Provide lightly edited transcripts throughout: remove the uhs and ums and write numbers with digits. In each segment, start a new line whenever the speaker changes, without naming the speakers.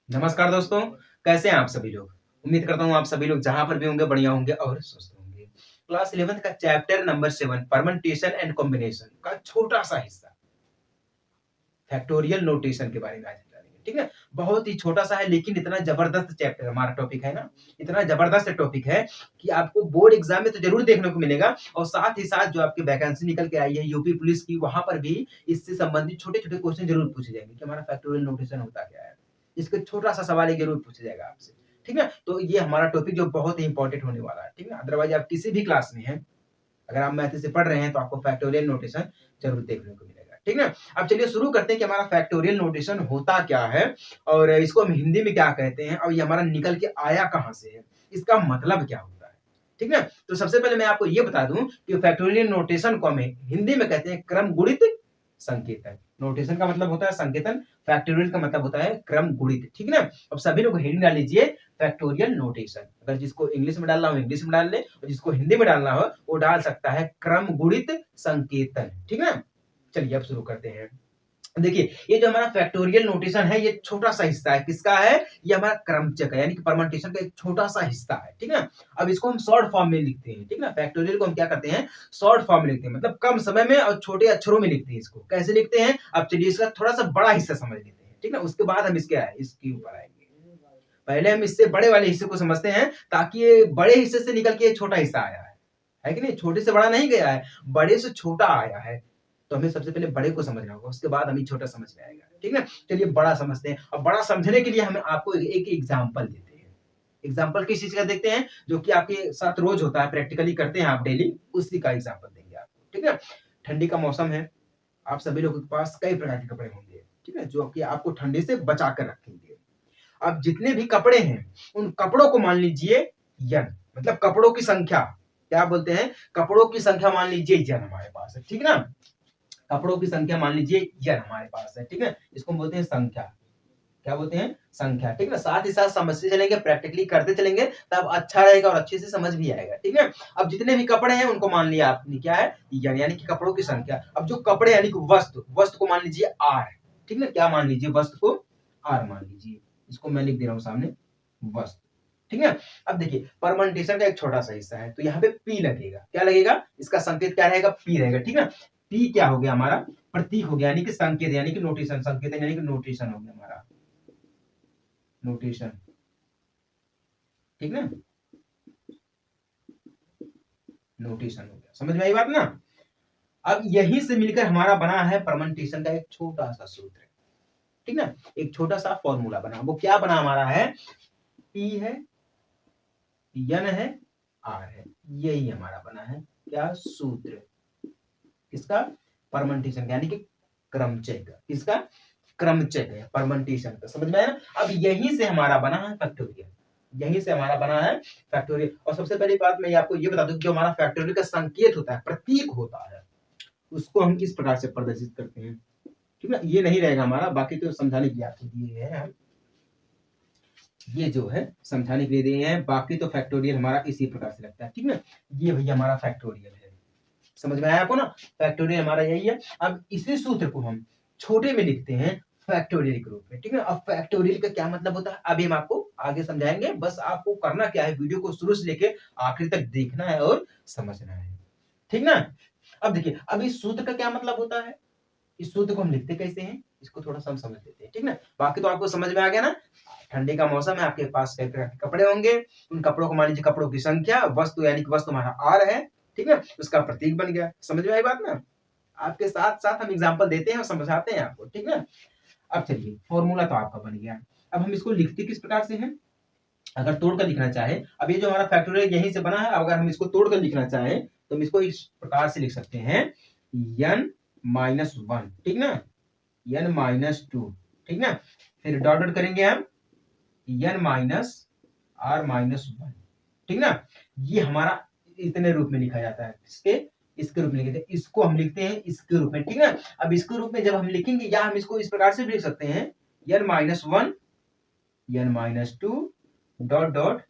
नमस्कार दोस्तों, कैसे हैं आप सभी लोग? उम्मीद करता हूँ आप सभी लोग जहाँ पर भी होंगे बढ़िया होंगे और स्वस्थ होंगे। क्लास 11th का chapter number 7 permutation and combination का छोटा-सा हिस्सा फैक्टोरियल नोटेशन के बारे में आज हम जानेंगे, ठीक है? बहुत ही छोटा-सा है लेकिन इतना ज़बरदस्त चैप्टर हमारा टॉपिक है ना, इतना ज़बरदस्त टॉपिक है कि आपको बोर्ड एग्ज़ाम में तो ज़रूर देखने को मिलेगा और साथ ही साथ जो आपकी वैकेंसी निकल के आई है यूपी पुलिस की, वहाँ पर भी इससे संबंधित छोटे-छोटे क्वेश्चन ज़रूर पूछे जाएँगे कि हमारा फैक्टोरियल नोटेशन होता क्या है? इसका छोटा-सा सवाल एक ज़रूर पूछा जाएगा आपसे, ठीक है? तो ये हमारा टॉपिक जो बहुत ही इम्पोर्टेंट होने वाला है, ठीक है? अदरवाइज़ आप किसी भी क्लास में हैं, अगर आप मैथ से पढ़ रहे हैं तो आपको फैक्टोरियल नोटेशन ज़रूर देखने को मिलेगा, ठीक है? अब चलिए शुरू करते हैं कि हमारा फैक्टोरियल नोटेशन होता क्या है और इसको हम हिंदी में क्या कहते हैं और ये हमारा निकल के आया कहाँ से है? इसका मतलब क्या होता है? ठीक है? तो सबसे पहले मैं आपको ये बता दूँ कि फैक्टोरियल नोटेशन को हम हिंदी में कहते हैं क्रम गुणित संकेतन। नोटेशन का मतलब होता है संकेतन, फैक्टोरियल का मतलब होता है क्रम गुणित, ठीक है ना? अब सभी लोग हेडिंग डाल लीजिए फैक्टोरियल नोटेशन। अगर जिसको इंग्लिश में डालना हो इंग्लिश में डाल ले और जिसको हिंदी में डालना हो वो डाल सकता है क्रम गुणित संकेतन, ठीक है ना? चलिए अब शुरू करते हैं। देखिए ये जो हमारा फैक्टोरियल नोटेशन है ये छोटा-सा हिस्सा है, किसका है? ये हमारा क्रमचय है यानी कि परम्यूटेशन का एक छोटा-सा हिस्सा है, ठीक है? अब इसको हम शॉर्ट फॉर्म में लिखते हैं, ठीक है ना? फैक्टोरियल को हम क्या करते हैं? शॉर्ट फॉर्म में लिखते हैं, मतलब कम समय में और छोटे अक्षरों में लिखते हैं इसको। कैसे लिखते हैं? अब चलिए इसका थोड़ा-सा बड़ा हिस्सा समझ लेते हैं, ठीक है? उसके बाद हम इसके ऊपर आएँगे। पहले हम इससे बड़े वाले हिस्से को समझते हैं ताकि ये बड़े हिस्से से निकल के छोटा हिस्सा आया है कि नहीं? छोटे से बड़ा नहीं गया है, बड़े से छोटा आया है। तो हमें सबसे पहले बड़े को समझना होगा, उसके बाद हमें छोटा समझ में आएगा, ठीक है? चलिए बड़ा समझते हैं और बड़ा समझने के लिए हम आपको एक एग्ज़ाम्पल देते हैं। एग्ज़ाम्पल किस चीज़ का देखते हैं? जो कि आपके साथ रोज़ होता है, प्रैक्टिकली करते हैं आप डेली, उसी का एग्ज़ाम्पल देंगे आपको, ठीक है? ठंडी का मौसम है, आप सभी लोगों के पास कई प्रकार के कपड़े होंगे, ठीक है? जो कि आपको ठंडी से बचा कर रखेंगे। अब जितने भी कपड़े हैं, उन कपड़ों को मान लीजिए यन, मतलब कपड़ों की संख्या, क्या बोलते हैं? कपड़ों की संख्या मान लीजिए यन हमारे पास है, ठीक है ना? कपड़ों की संख्या मान लीजिए यन हमारे पास है, ठीक है? इसको हम बोलते हैं संख्या। क्या बोलते हैं? संख्या, ठीक है? साथ ही साथ समझते चलेंगे, प्रैक्टिकली करते चलेंगे, तब अच्छा रहेगा और अच्छे से समझ भी आएगा, ठीक है? अब जितने भी कपड़े हैं उनको मान लिया आपने क्या है? यन, यानी कि कपड़ों की संख्या। अब जो कपड़े यानी कि वस्तु, वस्तु को मान लीजिए आर, ठीक है? क्या मान लीजिए? वस्तु को आर मान लीजिए। इसको मैं लिख दे रहा हूँ सामने वस्तु, ठीक है? अब देखिए परम्यूटेशन का एक छोटा-सा हिस्सा है, तो यहाँ पे पी लगेगा। क्या लगेगा? इसका संकेत क्या रहेगा? पी रहेगा, ठीक है? पी क्या हो गया हमारा? प्रतीक हो गया यानी कि संकेत यानी कि नोटेशन, संकेतन यानी कि नोटेशन हो गया हमारा। नोटेशन, ठीक ना? नोटेशन हो गया, समझ में आई बात ना? अब यहीं से मिलकर हमारा बना है परम्यूटेशन का एक छोटा-सा सूत्र, ठीक ना? एक छोटा-सा फॉर्मूला बना, वो क्या बना हमारा है? पी है, यन है, आर है, यही हमारा बना है क्या? सूत्र। किसका? परम्यूटेशन का यानी कि क्रमचय का। किसका? क्रमचय का, परम्यूटेशन का। समझ में आया ना? अब यहीं से हमारा बना है फैक्टोरियल, यहीं से हमारा बना है फैक्टोरियल। और सबसे पहली बात मैं आपको ये बता दूं कि जो हमारा फैक्टोरियल का संकेत होता है, प्रतीक होता है, उसको हम किस प्रकार से प्रदर्शित करते हैं, ठीक है? ये नहीं रहेगा हमारा, बाकी तो समझाने के लिए आपको दिए हैं हम, ये जो है समझाने के लिए दिए हैं, बाकी तो फैक्टोरियल हमारा इसी प्रकार से लगता है, ठीक है? ये भैया हमारा फैक्टोरियल है। समझ में आया आपको ना? फैक्टोरियल हमारा यही है। अब इसी सूत्र को हम छोटे में लिखते हैं फैक्टोरियल के रूप में, ठीक है? अब फैक्टोरियल का क्या मतलब होता है अभी हम आपको आगे समझाएंगे, बस आपको करना क्या है, वीडियो को शुरू से लेके आखिर तक देखना है और समझना है, ठीक ना? अब देखिए अब इस सूत्र का क्या मतलब होता है, इस सूत्र को हम लिखते कैसे हैं, इसको थोड़ा सा हम समझ लेते हैं, ठीक ना? बाकी तो आपको समझ में आ गया ना? ठंडी का मौसम है, आपके पास कई तरह के कपड़े होंगे, उन कपड़ों को मान लीजिए कपड़ों की संख्या, वस्तु यानी कि वस्तु हमारा आर है, ठीक है? उसका प्रतीक बन गया। समझ में आई बात ना? आपके साथ-साथ हम एग्जांपल देते हैं और समझाते हैं आपको, ठीक है? अब चलिए फॉर्मूला तो आपका बन गया। अब हम इसको लिखते किस प्रकार से हैं? अगर तोड़कर लिखना चाहे, अब ये जो हमारा फैक्टोरियल यहीं से बना है, अगर हम इसको तोड़कर लिखना चाहें, तो हम इसको इस प्रकार से लिख सकते हैं n माइनस 1, ठीक ना? n माइनस 2, ठीक ना? फिर डॉट डॉट करेंगे हम n माइनस r माइनस 1, ठीक ना? ये हमारा इतने रूप में लिखा जाता है, इसके इसके रूप में लिखते हैं, इसको हम लिखते हैं इसके रूप में, ठीक है? अब इसके रूप में जब हम लिखेंगे या हम इसको इस प्रकार से भी लिख सकते हैं n minus 1, n minus 2 dot dot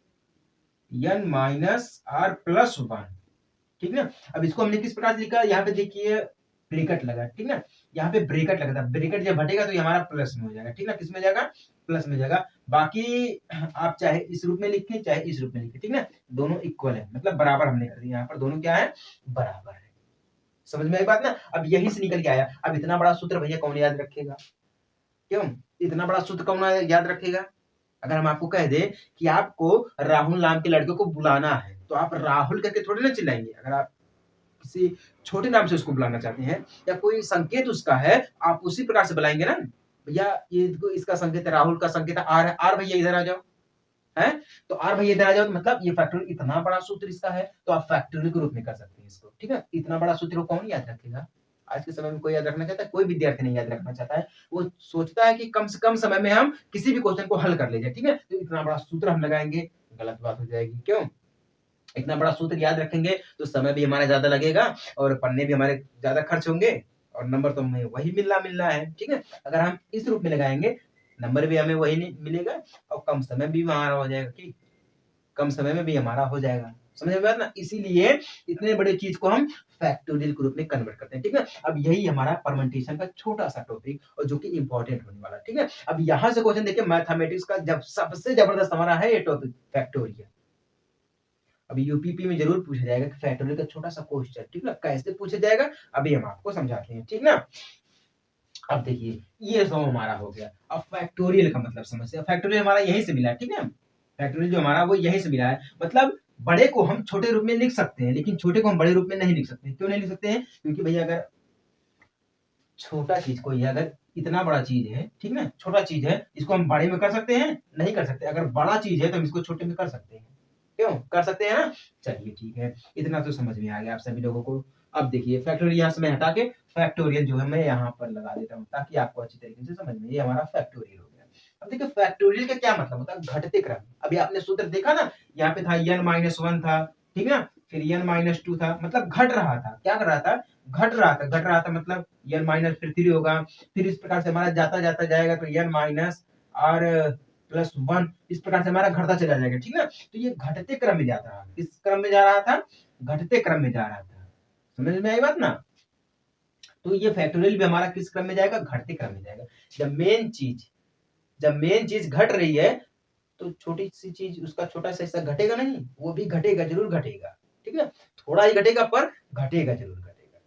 n minus r plus 1, ठीक है? अब इसको हमने किस प्रकार से लिखा, यहाँ पे देखिए ब्रैकेट लगा, ठीक ना, यहाँ पे ब्रैकेट लगा था, ब्रैकेट जब हटेगा तो ये हमारा प्लस में हो जाएगा, ठीक ना, किस में जाएगा, प्लस में जाएगा। बाकी आप चाहे इस रूप में लिखें चाहे इस रूप में लिखें, ठीक ना, दोनों इक्वल है, मतलब बराबर हमने कर दिया, यहाँ पर दोनों क्या है, बराबर है। समझ में आई बात ना। अब यही से निकल के आया, अब इतना बड़ा सूत्र भैया कौन याद रखेगा, क्यों, इतना बड़ा सूत्र कौन याद रखेगा। अगर हम आपको कह दें कि आपको राहुल नाम के लड़के को बुलाना है, तो आप राहुल करके थोड़ी ना चिल्लाएंगे। अगर आप किसी छोटे नाम से उसको बुलाना चाहते हैं या कोई संकेत उसका है, आप उसी प्रकार से बुलाएंगे ना, भैया ये इसका संकेत है, राहुल का संकेत है आर है, आर भैया इधर आ जाओ, है, तो आर भैया इधर आ जाओ, मतलब ये फैक्टोरियल, इतना बड़ा सूत्र इसका है, तो आप फैक्टोरियल के रूप में कर सकते हैं इसको, ठीक है। इतना बड़ा सूत्र को कौन याद रखेगा, आज के समय में कोई याद रखना चाहता है, कोई विद्यार्थी नहीं याद रखना चाहता है। वो सोचता है कि कम से कम समय में हम किसी भी क्वेश्चन को हल कर ले जाए, ठीक है, तो इतना बड़ा सूत्र हम लगाएंगे, गलत बात हो जाएगी, क्यों, इतना बड़ा सूत्र याद रखेंगे तो समय भी हमारा ज्यादा लगेगा और पढ़ने भी हमारे ज्यादा खर्च होंगे और नंबर तो हमें वही मिलना है, ठीक है। अगर हम इस रूप में लगाएंगे, नंबर भी हमें वही नहीं मिलेगा और कम समय भी हमारा हो जाएगा, ठीक, कम समय में भी हमारा हो जाएगा, समझ में आया ना। इसीलिए इतने बड़े चीज को हम फैक्टोरियल के रूप में कन्वर्ट करते हैं, ठीक है। अब यही हमारा परमेंटेशन का छोटा सा टॉपिक और जो कि इंपॉर्टेंट होने वाला, ठीक है। अब यहां से क्वेश्चन देखिए, मैथमेटिक्स का जब सबसे जबरदस्त हमारा है ये टॉपिक फैक्टोरियल। अभी यूपीपी में जरूर पूछा जाएगा कि फैक्टोरियल का छोटा सा क्वेश्चन, ठीक ना, कैसे पूछा जाएगा अभी हम आपको समझाते हैं, ठीक ना। अब देखिए ये सब हमारा हो गया, अब फैक्टोरियल का मतलब समझते हैं। फैक्टोरियल हमारा यहीं से मिला है, ठीक है, फैक्टोरियल जो हमारा वो यहीं से मिला है, मतलब बड़े को हम छोटे रूप में लिख सकते हैं लेकिन छोटे को हम बड़े रूप में नहीं लिख सकते। क्यों नहीं लिख सकते हैं, क्योंकि भैया अगर छोटा चीज कोई है, अगर इतना बड़ा चीज है, ठीक ना, छोटा चीज है, इसको हम बड़े में कर सकते हैं, नहीं कर सकते। अगर बड़ा चीज है तो हम इसको छोटे में कर सकते हैं, क्यों, कर सकते हैं ना। चलिए ठीक है, इतना तो समझ में आ गया आप सभी लोगों को। अब देखिए फैक्टोरियल यहाँ से मैं हटा के फैक्टोरियल जो है मैं यहाँ पर लगा देता हूँ ताकि आपको अच्छी तरीके से समझ में, ये हमारा फैक्टोरियल हो गया। अब देखिए फैक्टोरियल का क्या मतलब होता है, घटते क्रम। अभी आपने सूत्र देखा ना, यहाँ पे था n-1 था, ठीक ना, फिर n-2 था, मतलब घट रहा था, क्या कर रहा था, घट रहा था, मतलब n माइनस फिर 3 होगा, फिर इस प्रकार से हमारा जाता जाता जाएगा तो n माइनस r+1 इस प्रकार से हमारा घटता चला जाएगा, ठीक ना। तो ये घटते क्रम में जाता रहा, किस क्रम में जा रहा था, घटते क्रम में जा रहा था, समझ में आई बात ना। तो ये फैक्टोरियल भी हमारा किस क्रम में जाएगा, घटते क्रम में जाएगा। जब मेन चीज घट रही है तो छोटी सी चीज उसका छोटा सा हिस्सा घटेगा नहीं, वो भी घटेगा, जरूर घटेगा, ठीक है, थोड़ा ही घटेगा पर घटेगा, जरूर घटेगा,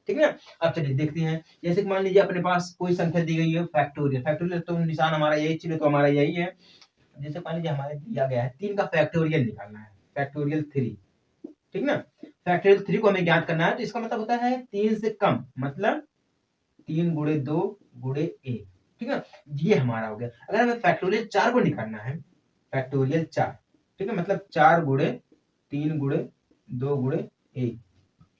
ठीक है। अब चलिए देखते हैं, जैसे कि मान लीजिए अपने पास कोई संख्या दी गई है फैक्टोरियल, फैक्टोरियल तो निशान हमारा यही, चिन्ह तो हमारा यही है। जैसे मान लीजिए हमारे दिया गया है 3 का फैक्टोरियल निकालना है, फैक्टोरियल 3, ठीक ना, फैक्टोरियल 3 को हमें ज्ञात करना है, तो इसका मतलब होता है 3 से कम, मतलब 3 गुणे 2 गुणे 1, ठीक है, ये हमारा हो गया। अगर हमें फैक्टोरियल 4 को निकालना है, फैक्टोरियल 4, ठीक है, मतलब 4 गुणे 3 गुणे 2 गुणे 1,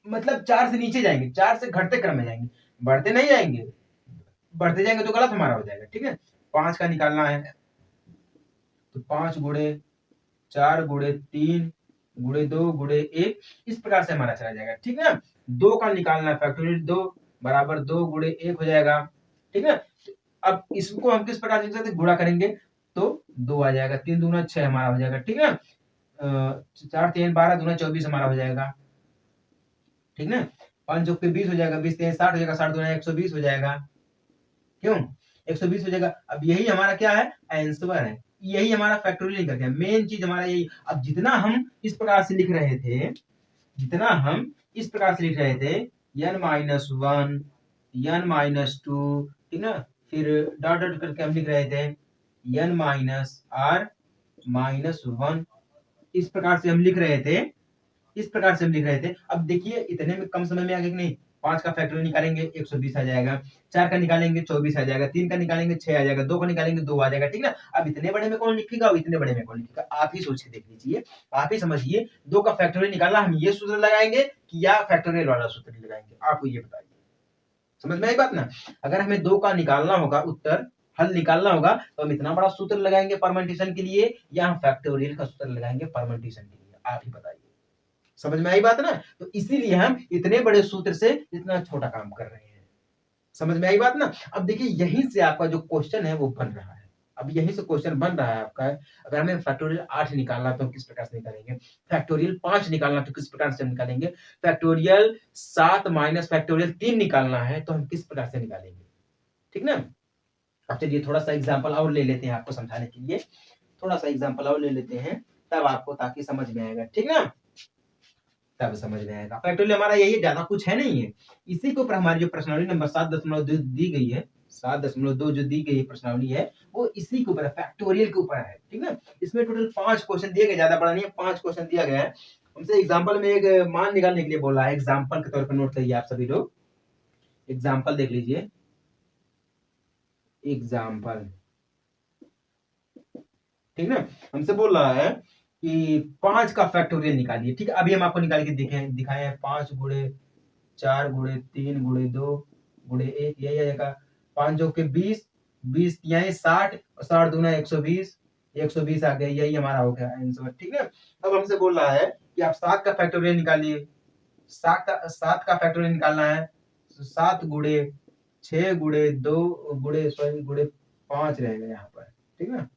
मतलब 4 से नीचे जाएंगे, 4 से घटते क्रम में जाएंगे, बढ़ते नहीं जाएंगे, बढ़ते जाएंगे तो गलत हमारा हो जाएगा, ठीक है। 5 का निकालना है तो 5 गुणे 4 गुणे 3 गुणे 2 गुणे 1 इस प्रकार से हमारा चला जाएगा, ठीक है। 2 का निकालना है, फैक्टोरियल 2 बराबर 2 गुणे 1 हो जाएगा, ठीक है। अब इसको हम किस प्रकार से गुणा करेंगे तो 2 आ जाएगा, 3 दूना 6 हमारा हो जाएगा, ठीक है। 4 3 12 दूना 24 हमारा हो जाएगा, ठीक ना। 5 चौके 20 हो जाएगा, 20 3 60 हो जाएगा, 60 दूना 120 हो जाएगा, क्यों, 120 हो जाएगा। अब यही हमारा क्या है, आंसर है, यही हमारा फैक्टोरियल करके मेन चीज हमारा यही। अब जितना हम इस प्रकार से लिख रहे थे, जितना हम इस प्रकार से लिख रहे थे n-1 n-2, ठीक ना, फिर डॉट डॉट करके हम लिख रहे थे n-r-1 इस प्रकार से हम लिख रहे थे, इस प्रकार से हम लिख रहे थे। अब देखिए इतने में कम समय में आगे कि नहीं, 5 का फैक्टोरियल निकालेंगे 120 आ जाएगा, 4 का निकालेंगे 24 आ जाएगा, 3 का निकालेंगे 6 आ जाएगा, 2 का निकालेंगे 2 आ जाएगा, ठीक ना। अब इतने बड़े में कौन लिखेगा और इतने बड़े में कौन लिखेगा, आप ही सोच के देख लीजिए, आप ही समझिए। 2 का फैक्टोरियल निकालना, हम ये सूत्र लगाएंगे कि या फैक्टोरियल वाला सूत्र लगाएंगे, आपको ये बताइए, समझ में आई बात ना। अगर हमें 2 का निकालना होगा, उत्तर हल निकालना होगा तो हम इतना बड़ा सूत्र लगाएंगे परमेंटेशन के लिए या हम फैक्टोरियल का सूत्र लगाएंगे परमेंटेशन के लिए, आप ही बताइए, समझ में आई बात ना। तो इसीलिए हम इतने बड़े सूत्र से इतना छोटा काम कर रहे हैं, समझ में आई बात ना। अब देखिए यहीं से आपका जो क्वेश्चन है वो बन रहा है, अब यहीं से क्वेश्चन बन रहा है आपका, अगर हमें फैक्टोरियल 8 निकालना तो हम किस प्रकार से निकालेंगे, फैक्टोरियल 5 निकालना तो किस प्रकार से निकालेंगे, फैक्टोरियल 7 माइनस फैक्टोरियल 3 निकालना है तो हम किस प्रकार से निकालेंगे, ठीक ना। अब चलिए थोड़ा सा एग्जांपल और ले लेते हैं आपको समझाने के लिए, थोड़ा सा एग्जांपल और ले लेते हैं तब आपको ताकि समझ में आएगा, ठीक ना, तब समझ में आएगा। फैक्टोरियल हमारा यही, ज्यादा कुछ है नहीं है, इसी के ऊपर हमारी जो प्रश्नावली नंबर 7.2 दी गई है, 7.2 जो दी गई प्रश्नावली है वो इसी के ऊपर है, फैक्टोरियल के ऊपर है, ठीक ना। इसमें टोटल 5 क्वेश्चन दिए गए, ज्यादा बड़ा नहीं है, 5 क्वेश्चन दिया गया है। हमसे एग्जांपल में एक मान निकालने के लिए बोला है, एग्जांपल के तौर पर नोट करिए आप सभी लोग, एग्जांपल देख लीजिए, एग्जांपल, ठीक ना। हमसे बोल रहा है कि 5 का फैक्टोरियल निकालिए, ठीक है। अभी हम आपको निकाल के दिखाए हैं, 5 गुणे 4 गुणे 3 गुणे 2 गुणे 1, यही आएगा 5 जो कि 20, 20 यानी 60, 60 दूना 120, 120 आ गया, यही हमारा हो गया आंसर, ठीक है। अब हमसे बोल रहा है कि आप 7 का फैक्टोरियल निकालिए, 7 का फैक्टोरियल निकालना है, 7 गुणे 6 गुणे 2 गुणे सॉरी गुणे 5 रहेगा यहाँ पर, ठीक है।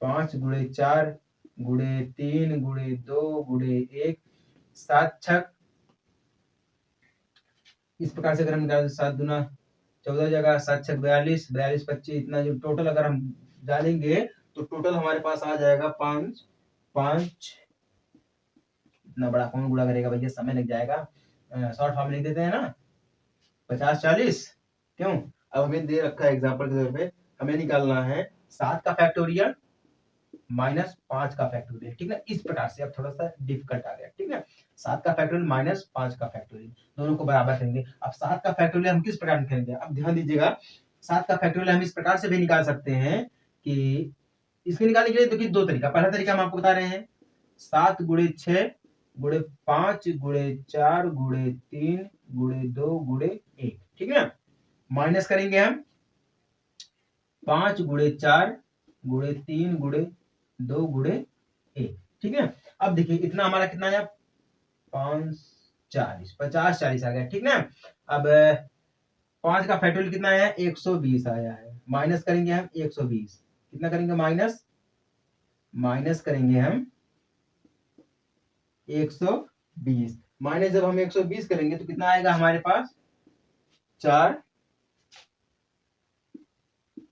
5 गुणे 4 गुणे 3 गुणे 2 गुणे 1, 7 छक, इस प्रकार से अगर हम निकालें 7 दूना 14 जगह, 7 छक 42, 42 25, इतना जो टोटल अगर हम डालेंगे तो टोटल हमारे पास आ जाएगा 5 5, इतना बड़ा कौन गुणा करेगा भैया, समय लग जाएगा, शॉर्ट फॉर्म लिख देते हैं ना, 50 40, क्यों। अब हमें दे रखा है एग्जांपल के तौर पे, हमें निकालना है 7 का फैक्टोरियल माइनस 5 का फैक्टोरियल, ठीक है। इस प्रकार से अब थोड़ा सा डिफिकल्ट आ गया, ठीक है। 7 का फैक्टोरियल माइनस 5 का फैक्टोरियल, दोनों को बराबर करेंगे। अब 7 का फैक्टोरियल हम किस प्रकार निकालेंगे, अब ध्यान दीजिएगा, 7 का फैक्टोरियल हम इस प्रकार से भी निकाल सकते हैं कि इसके निकालने के लिए देखिए 2 तरीका, पहला तरीका हम आपको बता रहे हैं, 7 गुणे 6 गुणे 5 गुणे 4 गुणे 3 गुणे 2 गुणे 1, ठीक है। माइनस करेंगे हम 5 गुणे 4 गुणे 3 गुणे 2 गुणे 1, ठीक है। अब देखिए इतना हमारा कितना आया, 5 40, 50 40 आ गया, ठीक ना। अब 5 का फैक्टोरियल कितना आया, 120 आया है, माइनस करेंगे हम 120, कितना करेंगे माइनस, माइनस करेंगे हम 120, माइनस जब हम 120 करेंगे तो कितना आएगा हमारे पास, 4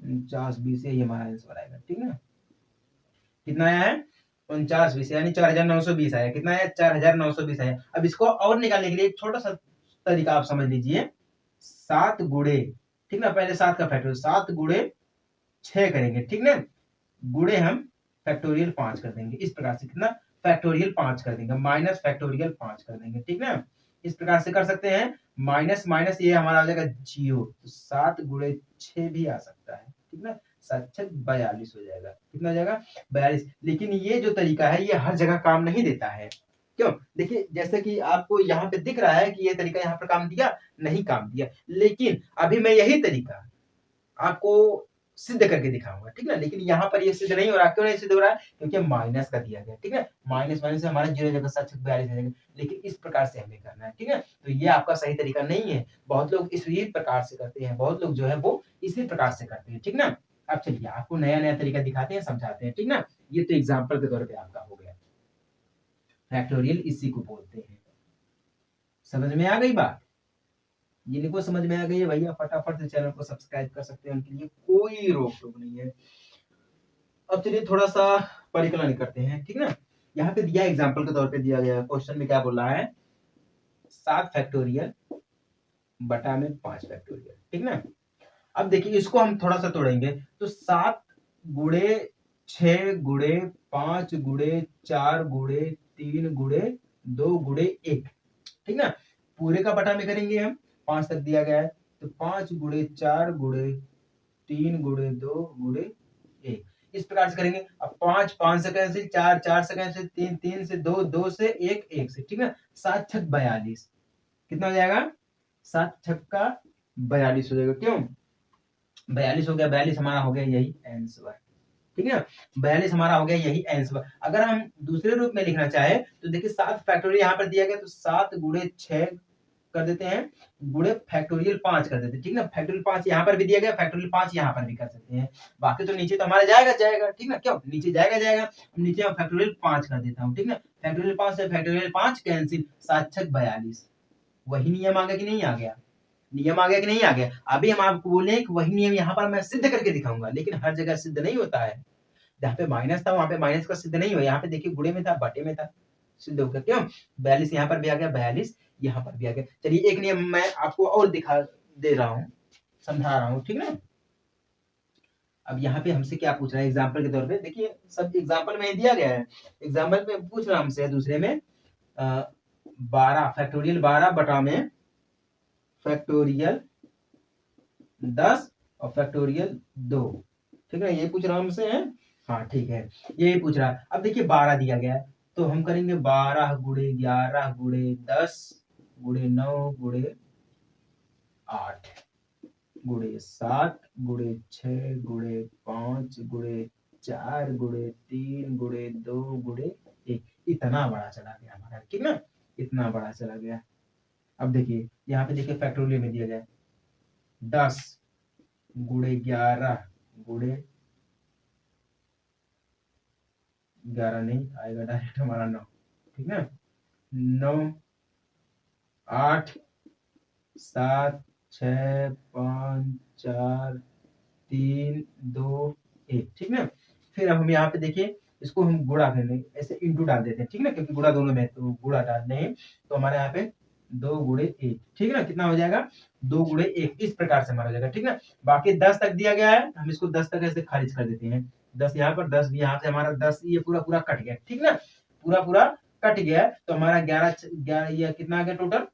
49 20, यही हमारा आंसर आएगा, ठीक है। कितना आया है, 49 20 यानी 4920 आया, कितना आया, 4920 आया। अब इसको और निकालने के लिए एक छोटा सा तरीका आप समझ लीजिए, 7 गुणे, ठीक ना, पहले 7 का फैक्टोरियल 7 गुणे 6 करेंगे, ठीक ना, गुणे हम फैक्टोरियल 5 कर देंगे, इस प्रकार से कितना, फैक्टोरियल 5 कर देंगे, माइनस फैक्टोरियल 5 कर देंगे, ठीक ना। इस प्रकार से कर सकते हैं, माइनस माइनस ये हमारा आ जाएगा 0, तो 7 गुणे 6 भी आ सकता है, ठीक ना, 7 6 42 हो जाएगा, कितना हो जाएगा 42। लेकिन ये जो तरीका है ये हर जगह काम नहीं देता है, क्यों, देखिए जैसे कि आपको यहाँ पे दिख रहा है कि ये तरीका यहाँ पर काम दिया, नहीं काम दिया, लेकिन अभी मैं यही तरीका आपको सिद्ध करके दिखाऊंगा, ठीक ना। लेकिन यहाँ पर ये सिद्ध नहीं हो रहा, क्यों नहीं सिद्ध हो रहा है, क्योंकि माइनस का दिया गया, ठीक है, माइनस माइनस से हमारा 0 जगह 7 42 आ जाएगा, लेकिन इस प्रकार से हमें करना है, ठीक है। तो ये आपका सही तरीका नहीं है, बहुत लोग इसी प्रकार से करते हैं, बहुत लोग जो है वो इसी प्रकार से करते हैं, ठीक ना। अब चलिए आपको नया नया तरीका दिखाते हैं, समझाते हैं, ठीक ना। ये तो एग्जाम्पल के तौर पर आपका हो गया, फैक्टोरियल इसी को बोलते हैं, समझ में आ गई बात, जिनको समझ में आ गई है भैया फटाफट से चैनल को सब्सक्राइब कर सकते हैं, उनके लिए कोई रोक टोक नहीं है। अब चलिए थोड़ा सा परिकलन करते हैं, ठीक ना। यहाँ पे दिया एग्जाम्पल के तौर पे दिया गया क्वेश्चन में क्या बोल रहा है, 7 फैक्टोरियल बटा में 5 फैक्टोरियल, ठीक ना। अब देखिए इसको हम थोड़ा सा तोड़ेंगे, तो 7 गुणे 6 गुणे 5 गुणे 4 गुणे 3 गुणे 2 गुणे 1, ठीक ना, पूरे का बटा में करेंगे हम, 5 तक दिया गया है, तो 5 गुणे 4 गुणे 3 गुणे 2 गुणे 1, इस प्रकार से करेंगे। अब 5 5 से कैंसिल, 4 4 से कैंसिल, 3 3 से 2 2 से 1 1 से, ठीक है। 7 छक 42, कितना हो जाएगा, 7 छक्का 42 हो जाएगा, क्यों 42 हो गया, 42 हमारा हो गया यही आंसर, ठीक है। 42 हमारा हो गया यही आंसर। अगर हम दूसरे रूप में लिखना चाहे तो देखिए 7 फैक्टोरियल यहाँ पर दिया गया, तो 7 गुणे 6 कर देते हैं गुणे फैक्टोरियल 5 कर देते हैं, ठीक ना। फैक्टोरियल 5 यहाँ पर भी दिया गया, फैक्टोरियल 5 यहाँ पर भी कर सकते हैं। बाकी तो नीचे तो हमारा जाएगा, ठीक ना, क्यों नीचे जाएगा। हम नीचे फैक्टोरियल 5 कर देता हूँ, ठीक ना। फैक्टोरियल 5 से फैक्टोरियल 5 कैंसिल, 7 छक 42। वही नियम आ गया कि नहीं आ गया? नियम आ गया कि नहीं आ गया? अभी हम आपको बोले कि वही नियम यहाँ पर मैं सिद्ध करके दिखाऊंगा, लेकिन हर जगह सिद्ध नहीं होता है। जहाँ पे माइनस था वहां पे माइनस का सिद्ध नहीं हुआ, यहाँ पे देखिए गुणे में था, बटे में था, सिद्ध हो गया। क्यों? 42 यहाँ पर भी आ गया, 42 यहाँ पर भी आ गया। चलिए एक नियम मैं आपको और दिखा दे रहा हूँ, समझा रहा हूँ, ठीक ना। अब यहाँ पे हमसे क्या पूछ रहा है एग्जाम्पल के तौर पे, देखिए सब एग्जाम्पल में दिया गया है। एग्जाम्पल में पूछ रहा हमसे दूसरे में 12 फैक्टोरियल 12 बटा में फैक्टोरियल 10 और फैक्टोरियल 2, ठीक है, ये पूछ रहा हमसे है। हाँ ठीक है, ये पूछ रहा। अब देखिए 12 दिया गया है तो हम करेंगे 12 गुणे 11 गुणे 10 गुणे 9 गुणे 8 गुणे 7 गुणे 6 गुणे 5 गुणे 4 गुणे 3 गुणे 2 गुणे 1। इतना बड़ा चला गया हमारा, ठीक ना, इतना बड़ा चला गया। अब देखिए यहाँ पे देखिए फैक्टोरियल में दिया गया 10 गुणे 11 गुणे 11 नहीं आएगा, डायरेक्ट हमारा 9, ठीक है, 9 8 7 6 5 4 3 2 1, ठीक ना। फिर अब हम यहाँ पे देखिए इसको हम गुणा करेंगे, ऐसे इंटू डाल देते हैं, ठीक ना, क्योंकि गुणा दोनों में तो गुणा डालने हैं, तो हमारे यहाँ पे 2 गुणे 1, ठीक ना, कितना हो जाएगा 2 गुणे 1, इस प्रकार से हमारा हो जाएगा, ठीक ना। बाकी 10 तक दिया गया है, हम इसको 10 तक ऐसे खारिज कर देते हैं, 10 यहाँ पर 10 भी यहाँ से हमारा 10 ये पूरा पूरा कट गया, ठीक ना, पूरा पूरा कट गया। तो हमारा 11 ये कितना आ गया टोटल,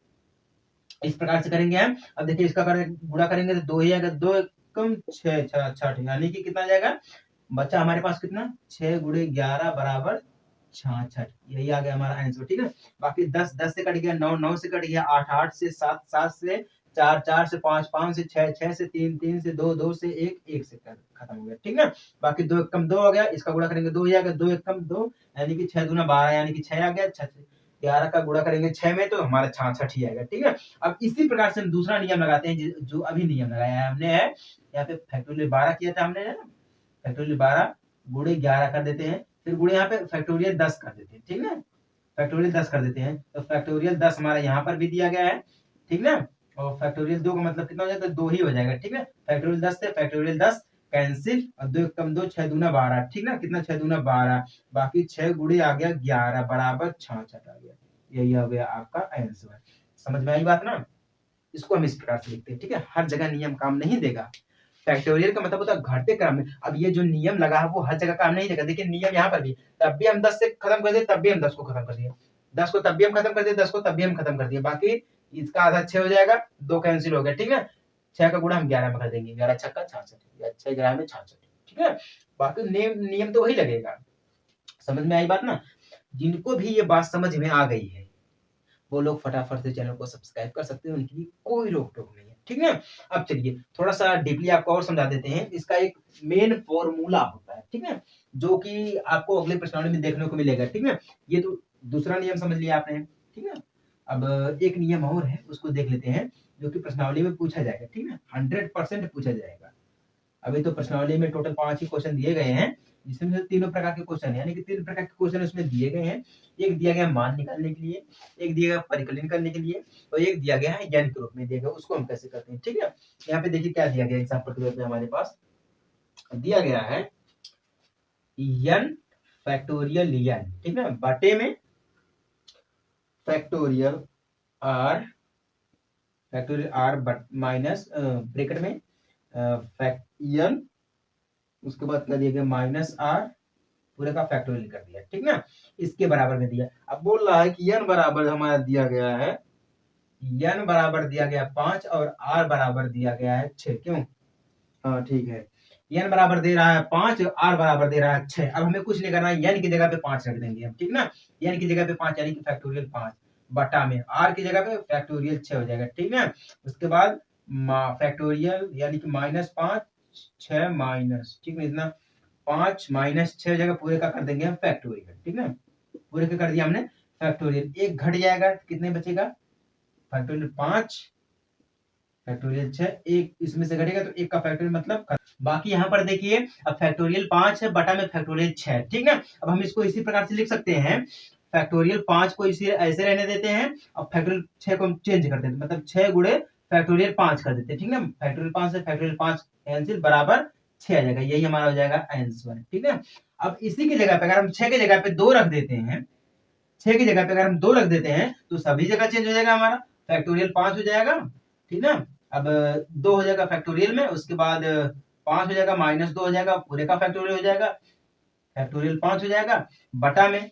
इस प्रकार से करेंगे हम। अब देखिए इसका गुणा करेंगे तो 2 ही आएगा, 2 कम 6 6 यानी कि कितना जाएगा बच्चा हमारे पास कितना 6 गुणे 11 बराबर 66, यही आ गया हमारा आंसर, ठीक है। बाकी 10 10 से कट गया, 9 9 से कट गया, 8 8 से 7 7 से 4 4 से 5 5 से 6 6 से 3 3 से 2 2 से 1 1 से खत्म हो गया, ठीक ना। बाकी 2 1 कम 2 हो गया, इसका गुणा करेंगे 2 ही आ गया, 2 1 कम 2 यानी कि 6 दूना 12 यानी कि 6 आ गया, 11 का गुणा करेंगे 6 में तो हमारा 66 ही आएगा, ठीक है। अब इसी प्रकार से हम दूसरा नियम लगाते हैं जो अभी नियम लगाया है हमने है, यहाँ पे फैक्टोरियल 12 किया था हमने, है ना, फैक्टोरियल 12 गुणे 11 कर देते हैं, फिर गुणे यहाँ पे फैक्टोरियल 10 कर देते हैं, ठीक ना, फैक्टोरियल 10 कर देते हैं। तो फैक्टोरियल 10 हमारा यहाँ पर भी दिया गया है, ठीक ना, और फैक्टोरियल 2 का मतलब कितना हो जाएगा 2 ही हो जाएगा, ठीक है। फैक्टोरियल 10 से फैक्टोरियल 10 कैंसिल, और 2 कम 2 6 दूना 12, ठीक ना, कितना 6 दूना 12, बाकी 6 गुणे आ गया 11 बराबर 66 आ गया, यही हो गया आपका आंसर। समझ में आई बात ना। इसको हम इस प्रकार से लिखते हैं, ठीक है। हर जगह नियम काम नहीं देगा, फैक्टोरियल का मतलब होता है घटते क्रम में। अब ये जो नियम लगा है वो हर जगह काम नहीं देगा, देखिए नियम यहाँ पर भी, तब भी हम 10 से खत्म कर दिए, तब भी हम 10 को खत्म कर दिए, 10 को तब भी हम खत्म कर दिए, 10 को तब भी हम खत्म कर दिए, बाकी इसका आधा 6 हो जाएगा, 2 कैंसिल हो गया, ठीक है। 6 का गुणा हम 11 में कर देंगे, 11 छक्का 66 या 6 11 में 66, ठीक है। बाकी नियम तो वही लगेगा। समझ में आई बात ना। जिनको भी ये बात समझ में आ गई है वो लोग फटाफट से चैनल को सब्सक्राइब कर सकते हैं, उनके लिए कोई रोक टोक नहीं है, ठीक है। अब चलिए थोड़ा सा डीपली आपको और समझा देते हैं, इसका एक मेन फॉर्मूला होता है, ठीक है, जो कि आपको अगले प्रश्नावली में देखने को मिलेगा, ठीक है। ये तो दूसरा नियम समझ लिया आपने, ठीक है। अब एक नियम और है उसको देख लेते हैं, जो कि प्रश्नावली में पूछा जाएगा, ठीक है, 100% पूछा जाएगा। अभी तो प्रश्नावली में टोटल 5 ही क्वेश्चन दिए गए हैं, जिसमें से तीनों प्रकार के क्वेश्चन यानी कि 3 प्रकार के क्वेश्चन उसमें दिए गए हैं। एक दिया गया मान निकालने के लिए, एक दिया गया परिकलन करने के लिए, और एक दिया गया है n के रूप में दिया गया, उसको हम कैसे करते हैं, ठीक है। यहाँ पे देखिए क्या दिया गया एग्जाम्पल के तौर पे हमारे पास दिया गया है n फैक्टोरियल n, ठीक है, बटे में फैक्टोरियल r माइनस ब्रैकेट में n, उसके बाद क्या दिया गया माइनस r पूरे का फैक्टोरियल कर दिया, ठीक ना, इसके बराबर में दिया। अब बोल रहा है कि n बराबर हमारा दिया गया है, n बराबर दिया गया 5 और r बराबर दिया गया है 6, क्यों, हाँ ठीक है, n बराबर दे रहा है 5 और r बराबर दे रहा है 6। अब हमें कुछ नहीं करना है, n की जगह पे 5 रख देंगे हम, ठीक ना, n की जगह पे 5 यानी कि फैक्टोरियल 5 बटा में r की जगह पे फैक्टोरियल 6 हो जाएगा, ठीक ना। उसके बाद फैक्टोरियल यानी कि -5 6 माइनस, ठीक है, इतना 5 माइनस 6 जगह पूरे का कर देंगे हम फैक्टोरियल, ठीक है, पूरे का कर दिया हमने फैक्टोरियल, एक घट जाएगा कितने बचेगा फैक्टोरियल 5 फैक्टोरियल 6, एक इसमें से घटेगा तो एक का फैक्टोरियल मतलब बाकी यहाँ पर देखिए अब फैक्टोरियल 5 है बटा में फैक्टोरियल 6, ठीक ना। अब हम इसको इसी प्रकार से लिख सकते हैं, फैक्टोरियल 5 को इसी ऐसे रहने देते हैं और फैक्टोरियल 6 को हम चेंज कर देते हैं, मतलब 6 गुणे फैक्टोरियल 5 कर देते हैं, ठीक ना। फैक्टोरियल 5 से फैक्टोरियल 5 कैंसिल बराबर 6 आ जाएगा, यही हमारा हो जाएगा आंसर, ठीक है। अब इसी की जगह पे अगर हम 6 की जगह पे 2 रख देते हैं, 6 की जगह पे अगर हम 2 रख देते हैं तो सभी जगह चेंज हो जाएगा, हमारा फैक्टोरियल 5 हो जाएगा, ठीक ना। अब 2 हो जाएगा फैक्टोरियल में, उसके बाद 5 हो जाएगा, -2 हो जाएगा, पूरे का फैक्टोरियल हो जाएगा, फैक्टोरियल 5 हो जाएगा, बटा में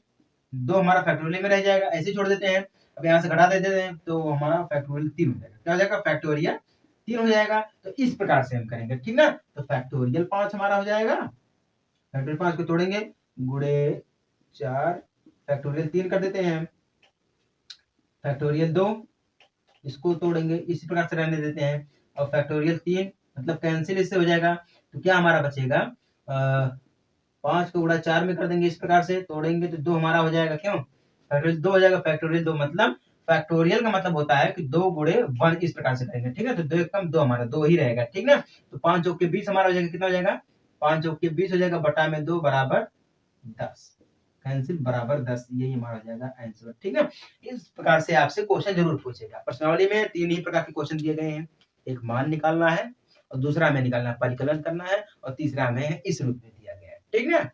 2 हमारा फैक्टोरियल में रह जाएगा, ऐसे छोड़ देते हैं। अब यहाँ से घटा देते हैं तो हमारा फैक्टोरियल 3 हो जाएगा, क्या हो जाएगा, फैक्टोरियल 3 हो जाएगा। तो इस प्रकार से हम करेंगे, ठीक ना। तो फैक्टोरियल 5 हमारा हो जाएगा, फैक्टोरियल 5 को तोड़ेंगे, गुणे 4 फैक्टोरियल 3 कर देते हैं, फैक्टोरियल 2 इसको तोड़ेंगे, इसी प्रकार से रहने देते हैं, और फैक्टोरियल 3 मतलब कैंसिल इससे हो जाएगा, तो क्या हमारा बचेगा, 5 को गुणा 4 में कर देंगे, इस प्रकार से तोड़ेंगे तो 2 हमारा हो जाएगा, क्यों फैक्टोरियल 2 हो जाएगा, फैक्टोरियल 2 मतलब फैक्टोरियल का मतलब होता है कि 2 गुणे 1 इस प्रकार से करेंगे, ठीक है। तो 2 एक कम 2 हमारा 2 ही रहेगा, ठीक ना। तो 5 जोड़ के 20 हमारा हो जाएगा, कितना हो जाएगा, 5 जोड़ के 20 हो जाएगा, बटा में 2 बराबर 10, कैंसिल बराबर 10, यही हमारा हो जाएगा आंसर, ठीक है। इस प्रकार से आपसे क्वेश्चन जरूर पूछेगा। प्रश्नावली में 3 ही प्रकार के क्वेश्चन दिए गए हैं, एक मान निकालना है, और दूसरा हमें निकालना है परिकलन करना है, और तीसरा हमें इस रूप में दिया गया है, ठीक ना।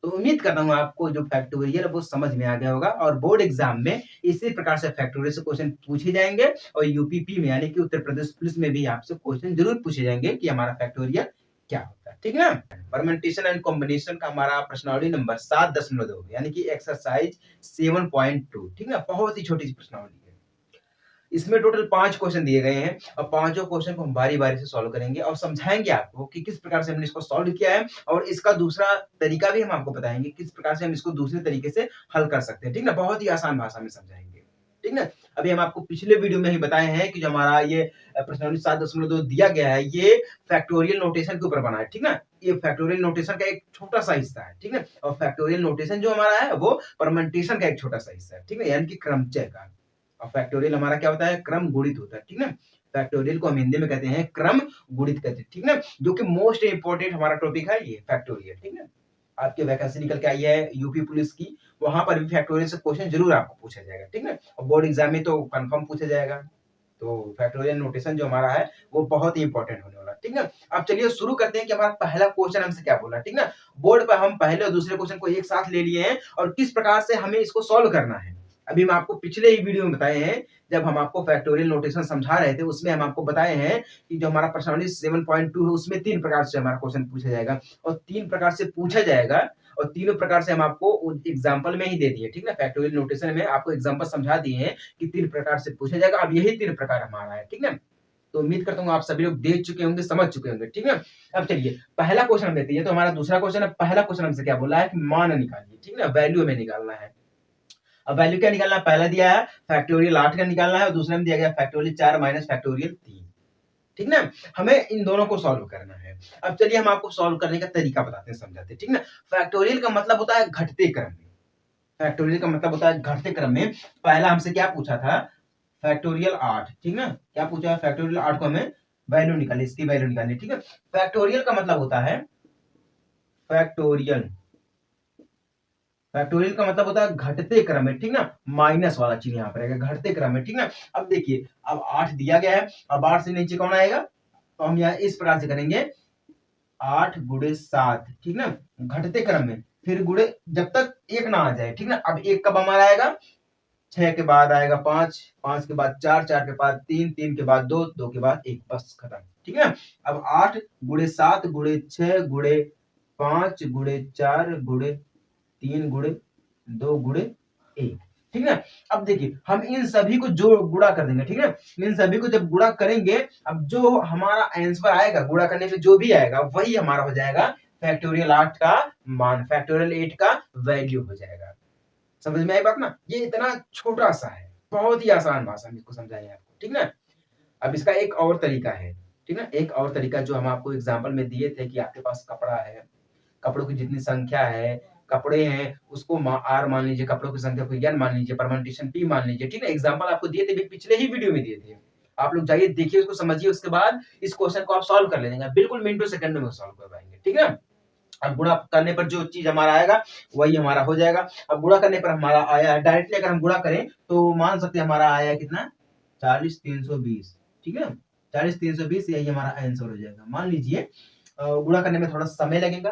तो उम्मीद करता हूँ आपको जो फैक्टोरियल वो समझ में आ गया होगा, और बोर्ड एग्जाम में इसी प्रकार से फैक्टोरियल से क्वेश्चन पूछे जाएंगे, और यूपीपी में यानी कि उत्तर प्रदेश पुलिस में भी आपसे क्वेश्चन जरूर पूछे जाएंगे कि हमारा फैक्टोरियल क्या होता है, ठीक ना। परमेंटेशन एंड कॉम्बिनेशन का हमारा प्रश्नावली नंबर 7.2 यानी कि एक्सरसाइज 7.2, ठीक ना, बहुत ही छोटी सी प्रश्नावली है। इसमें टोटल 5 क्वेश्चन दिए गए हैं, और पांचों क्वेश्चन को हम बारी बारी से सॉल्व करेंगे और समझाएंगे आपको कि किस प्रकार से हमने इसको सॉल्व किया है, और इसका दूसरा तरीका भी हम आपको बताएंगे किस प्रकार से हम इसको दूसरे तरीके से हल कर सकते हैं, ठीक ना, बहुत ही आसान भाषा में समझाएंगे, ठीक ना। अभी हम आपको पिछले वीडियो में ही बताए हैं कि जो हमारा ये प्रश्नावली 7.2 दिया गया है, ये फैक्टोरियल नोटेशन के ऊपर बना है, ठीक ना। ये फैक्टोरियल नोटेशन का एक छोटा सा हिस्सा है, ठीक ना, और फैक्टोरियल नोटेशन जो हमारा है वो परमेंटेशन का एक छोटा सा हिस्सा है, ठीक है, यानी कि क्रमचय का। और फैक्टोरियल हमारा क्या होता है, क्रम गुणित होता है, ठीक ना। फैक्टोरियल को हम हिंदी में कहते हैं क्रम गुणित कहते हैं, ठीक ना, जो कि मोस्ट इंपोर्टेंट हमारा टॉपिक है ये फैक्टोरियल, ठीक ना। आपकी वैकेंसी निकल के आई है यूपी पुलिस की, वहां पर भी फैक्टोरियल से क्वेश्चन जरूर आपको पूछा जाएगा, ठीक ना, और बोर्ड एग्जाम में तो कंफर्म पूछा जाएगा। तो फैक्टोरियल नोटेशन जो हमारा है वो बहुत ही इंपॉर्टेंट होने वाला है, ठीक ना। अब चलिए शुरू करते हैं कि हमारा पहला क्वेश्चन हमसे क्या बोला, ठीक ना। बोर्ड पर हम पहले और दूसरे क्वेश्चन को एक साथ ले लिए हैं, और किस प्रकार से हमें इसको सॉल्व करना है अभी हम आपको पिछले ही वीडियो में बताए हैं, जब हम आपको फैक्टोरियल नोटेशन समझा रहे थे उसमें हम आपको बताए हैं कि जो हमारा प्रश्नावली 7.2 है उसमें 3 प्रकार से हमारा क्वेश्चन पूछा जाएगा, और 3 प्रकार से पूछा जाएगा, और तीनों प्रकार से हम आपको एग्जाम्पल में ही दे दिए, ठीक ना। फैक्टोरियल नोटेशन में आपको एग्जाम्पल समझा दिए हैं कि 3 प्रकार से पूछा जाएगा, अब यही 3 प्रकार हमारा है, ठीक ना। तो उम्मीद करता हूँ आप सभी लोग देख चुके होंगे, समझ चुके होंगे, ठीक है। अब चलिए पहला क्वेश्चन हम लेते हैं, तो हमारा दूसरा क्वेश्चन है, पहला क्वेश्चन हमसे क्या बोला है कि मान निकालिए, ठीक ना, वैल्यू हमें निकालना है। अब वैल्यू क्या निकालना है, पहला दिया है फैक्टोरियल 8 का निकालना है, और दूसरे में दिया गया फैक्टोरियल 4 माइनस फैक्टोरियल 3, ठीक ना। हमें इन दोनों को सॉल्व करना है। अब चलिए हम आपको सॉल्व करने का तरीका बताते हैं, समझाते हैं, ठीक ना। फैक्टोरियल का मतलब होता है घटते क्रम में, फैक्टोरियल का मतलब होता है घटते क्रम में। पहला हमसे क्या पूछा था, फैक्टोरियल 8, ठीक ना, क्या पूछा है, फैक्टोरियल 8 को हमें वैल्यू निकाली, इसकी वैल्यू निकालनी, ठीक है। फैक्टोरियल का मतलब होता है फैक्टोरियल, फैक्टोरियल का मतलब होता है घटते क्रम में, ठीक ना, माइनस वाला चिन्ह यहाँ पर रहेगा, घटते क्रम में, ठीक ना। अब देखिए अब 8 दिया गया है, अब 8 से नीचे कौन आएगा, तो हम यहाँ इस प्रकार से करेंगे 8 गुणे 7, ठीक ना, घटते क्रम में, फिर गुणे जब तक 1 ना आ जाए, ठीक ना। अब 1 कब हमारा आएगा, 6 के बाद आएगा 5, 5 के बाद 4, 4 के बाद 3, 3 के बाद 2, 2 के बाद 1, बस खत्म, ठीक है। अब 8 गुणे 7 गुणे 6 गुणे 5 गुणे 4 गुणे 3 गुणे 2 गुणे 1, ठीक है। अब देखिए हम इन सभी को जो गुणा कर देंगे, ठीक है, इन सभी को जब गुणा करेंगे, अब जो हमारा आंसर आएगा गुणा करने से जो भी आएगा वही हमारा हो जाएगा फैक्टोरियल 8 का मान, फैक्टोरियल 8 का वैल्यू हो जाएगा। समझ में आई बात ना, ये इतना छोटा सा है, बहुत ही आसान भाषा में इसको समझाएंगे आपको, ठीक ना। अब इसका एक और तरीका है, ठीक ना, एक और तरीका जो हम आपको एग्जाम्पल में दिए थे कि आपके पास कपड़ा है, कपड़ों की जितनी संख्या है, कपड़े हैं उसको आर मान लीजिए, कपड़ों की संख्या को n मान लीजिए, परम्यूटेशन p मान लीजिए, ठीक है। एग्जांपल आपको दिए थे पिछले ही वीडियो में दिए थे। आप लोग जाइए देखिए उसको समझिए, उसके बाद इस क्वेश्चन को आप सॉल्व कर लेंगे, बिल्कुल मिनटों सेकंड में सॉल्व कर पाएंगे, ठीक है। अब गुणा करने पर जो चीज हमारा आएगा वही हमारा हो जाएगा। अब गुणा करने पर हमारा आया है, डायरेक्टली अगर हम गुणा करें तो मान सकते हैं हमारा आया कितना 40,320, ठीक है। 40,320 यही हमारा आंसर हो जाएगा। मान लीजिए गुणा करने में थोड़ा समय लगेगा,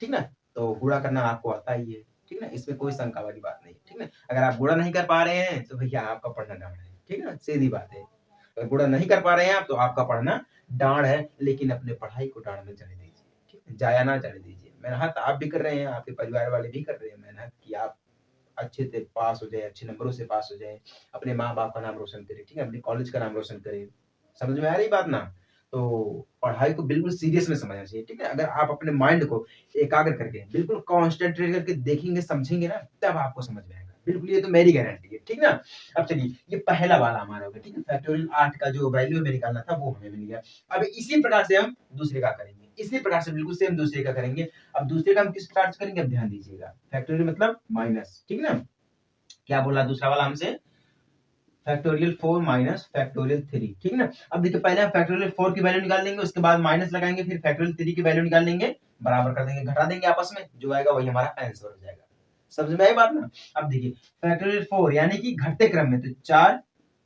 ठीक ना, तो गुणा करना आपको आता ही है, ठीक ना, इसमें कोई शंका वाली बात नहीं, ठीक ना। अगर आप गुणा नहीं कर पा रहे हैं तो भैया आपका पढ़ना डांड है, ठीक ना, सीधी बात है। अगर गुणा नहीं कर पा रहे हैं आप तो आपका पढ़ना डांड है, लेकिन अपने पढ़ाई को डांड में जाने दीजिए, ठीक है, जाया ना जाने दीजिए। मेहनत आप भी कर रहे हैं, आपके परिवार वाले भी कर रहे हैं मेहनत कि आप अच्छे से पास हो जाए, अच्छे नंबरों से पास हो जाए, अपने माँ बाप का नाम रोशन करें, ठीक है, अपने कॉलेज का नाम रोशन करें। समझ में आ रही बात ना? तो पढ़ाई को बिल्कुल सीरियस में समझना चाहिए, ठीक है। अगर आप अपने माइंड को एकाग्र करके बिल्कुल कॉन्सेंट्रेट करके देखेंगे समझेंगे ना, तब आपको समझ में आएगा, बिल्कुल, ये तो मेरी गारंटी है, ठीक ना। अब चलिए ये पहला वाला हमारा हो गया, ठीक है। फैक्टोरियल 8 का जो वैल्यू हमें निकालना था वो हमें मिल गया। अब इसी प्रकार से हम दूसरे का करेंगे, इसी प्रकार से बिल्कुल सेम दूसरे का करेंगे। अब दूसरे का हम किस प्रकार से करेंगे, अब ध्यान दीजिएगा। फैक्टोरियल मतलब माइनस, ठीक ना। क्या बोला दूसरा वाला हमसे, फैक्टोरियल 4 माइनस फैक्टोरियल 3, ठीक ना। अब देखिए पहले हम फैक्टोरियल 4 की वैल्यू निकाल लेंगे, उसके बाद माइनस लगाएंगे, फिर फैक्टोरियल 3 की वैल्यू निकाल लेंगे, बराबर कर देंगे, घटा देंगे आपस में, जो आएगा वही हमारा आंसर हो जाएगा। समझ में आई बात ना? अब देखिए फैक्टोरियल 4 यानी कि घटते क्रम में, तो 4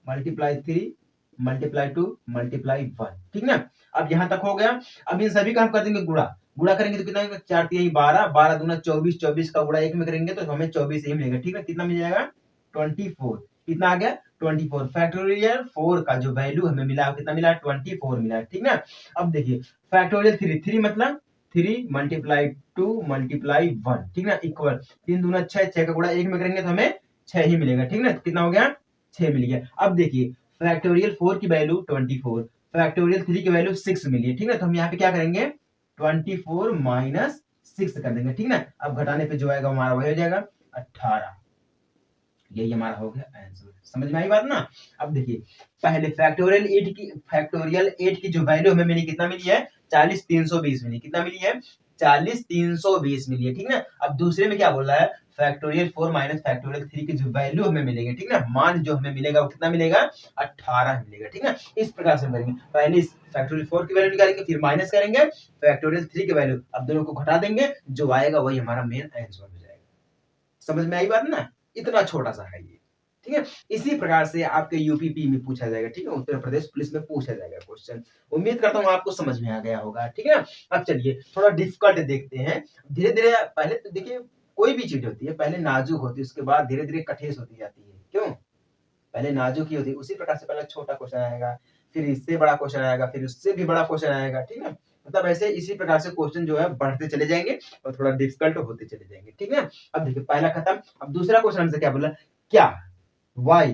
मल्टीप्लाई 3 मल्टीप्लाई 2 मल्टीप्लाई 1, ठीक ना। अब यहां तक हो गया। अब इन सभी का हम कर देंगे गुणा, गुणा करेंगे तो कितना होगा, 4 3 12, 12 दूना 24, 24 का गुणा 1 में करेंगे तो हमें 24 ही मिलेगा, ठीक है। कितना मिल जाएगा 24, कितना आ गया 24। फैक्टोरियल 4 का जो वैल्यू हमें मिला कितना मिला 24 मिला, ठीक ना। अब देखिए फैक्टोरियल 3, 3 मतलब 3 मल्टीप्लाई 2 मल्टीप्लाई 1, ठीक ना, इक्वल 3 दूना 6, 6 का गुणा 1 में करेंगे तो हमें 6 ही मिलेगा, ठीक ना। कितना हो गया 6 मिल गया। अब देखिए फैक्टोरियल 4 की वैल्यू 24, फैक्टोरियल 3 की वैल्यू 6 मिली है, ठीक ना। तो हम यहाँ पे क्या करेंगे 24 माइनस 6 कर देंगे, ठीक ना। अब घटाने पे जो आएगा हमारा वही हो जाएगा 18, यही हमारा हो गया आंसर। समझ में आई बात ना? अब देखिए पहले फैक्टोरियल 8 की जो वैल्यू हमें मिली कितना मिली है 40,320 मिली, कितना मिली है 40,320 मिली है, ठीक ना। अब दूसरे में क्या बोल रहा है फैक्टोरियल 4 माइनस फैक्टोरियल 3 की जो वैल्यू हमें मिलेगी, ठीक ना, मान जो हमें मिलेगा वो कितना मिलेगा 18 मिलेगा, ठीक ना। इस प्रकार से हम करेंगे, पहले इस फैक्टोरियल 4 की वैल्यू निकालेंगे, फिर माइनस करेंगे फैक्टोरियल 3 की वैल्यू, अब दोनों को घटा देंगे, जो आएगा वही हमारा मेन आंसर हो जाएगा। समझ में आई बात ना? इतना छोटा सा है ये, ठीक है। इसी प्रकार से आपके यूपीपी में पूछा जाएगा, ठीक है, उत्तर प्रदेश पुलिस में पूछा जाएगा क्वेश्चन। उम्मीद करता हूँ आपको समझ में आ गया होगा, ठीक है। अब चलिए थोड़ा डिफिकल्ट देखते हैं, धीरे धीरे। पहले तो देखिए कोई भी चीज होती है पहले नाजुक होती है, उसके बाद धीरे धीरे कठिन होती जाती है, क्यों? पहले नाजुक ही होती है, उसी प्रकार से पहले छोटा क्वेश्चन आएगा, फिर इससे बड़ा क्वेश्चन आएगा, फिर उससे भी बड़ा क्वेश्चन आएगा, ठीक है। मतलब ऐसे इसी प्रकार से क्वेश्चन जो है बढ़ते चले जाएंगे और थोड़ा डिफिकल्ट होते चले जाएंगे, ठीक है। अब देखिए पहला खत्म। अब दूसरा क्वेश्चन हमसे क्या बोला, क्या y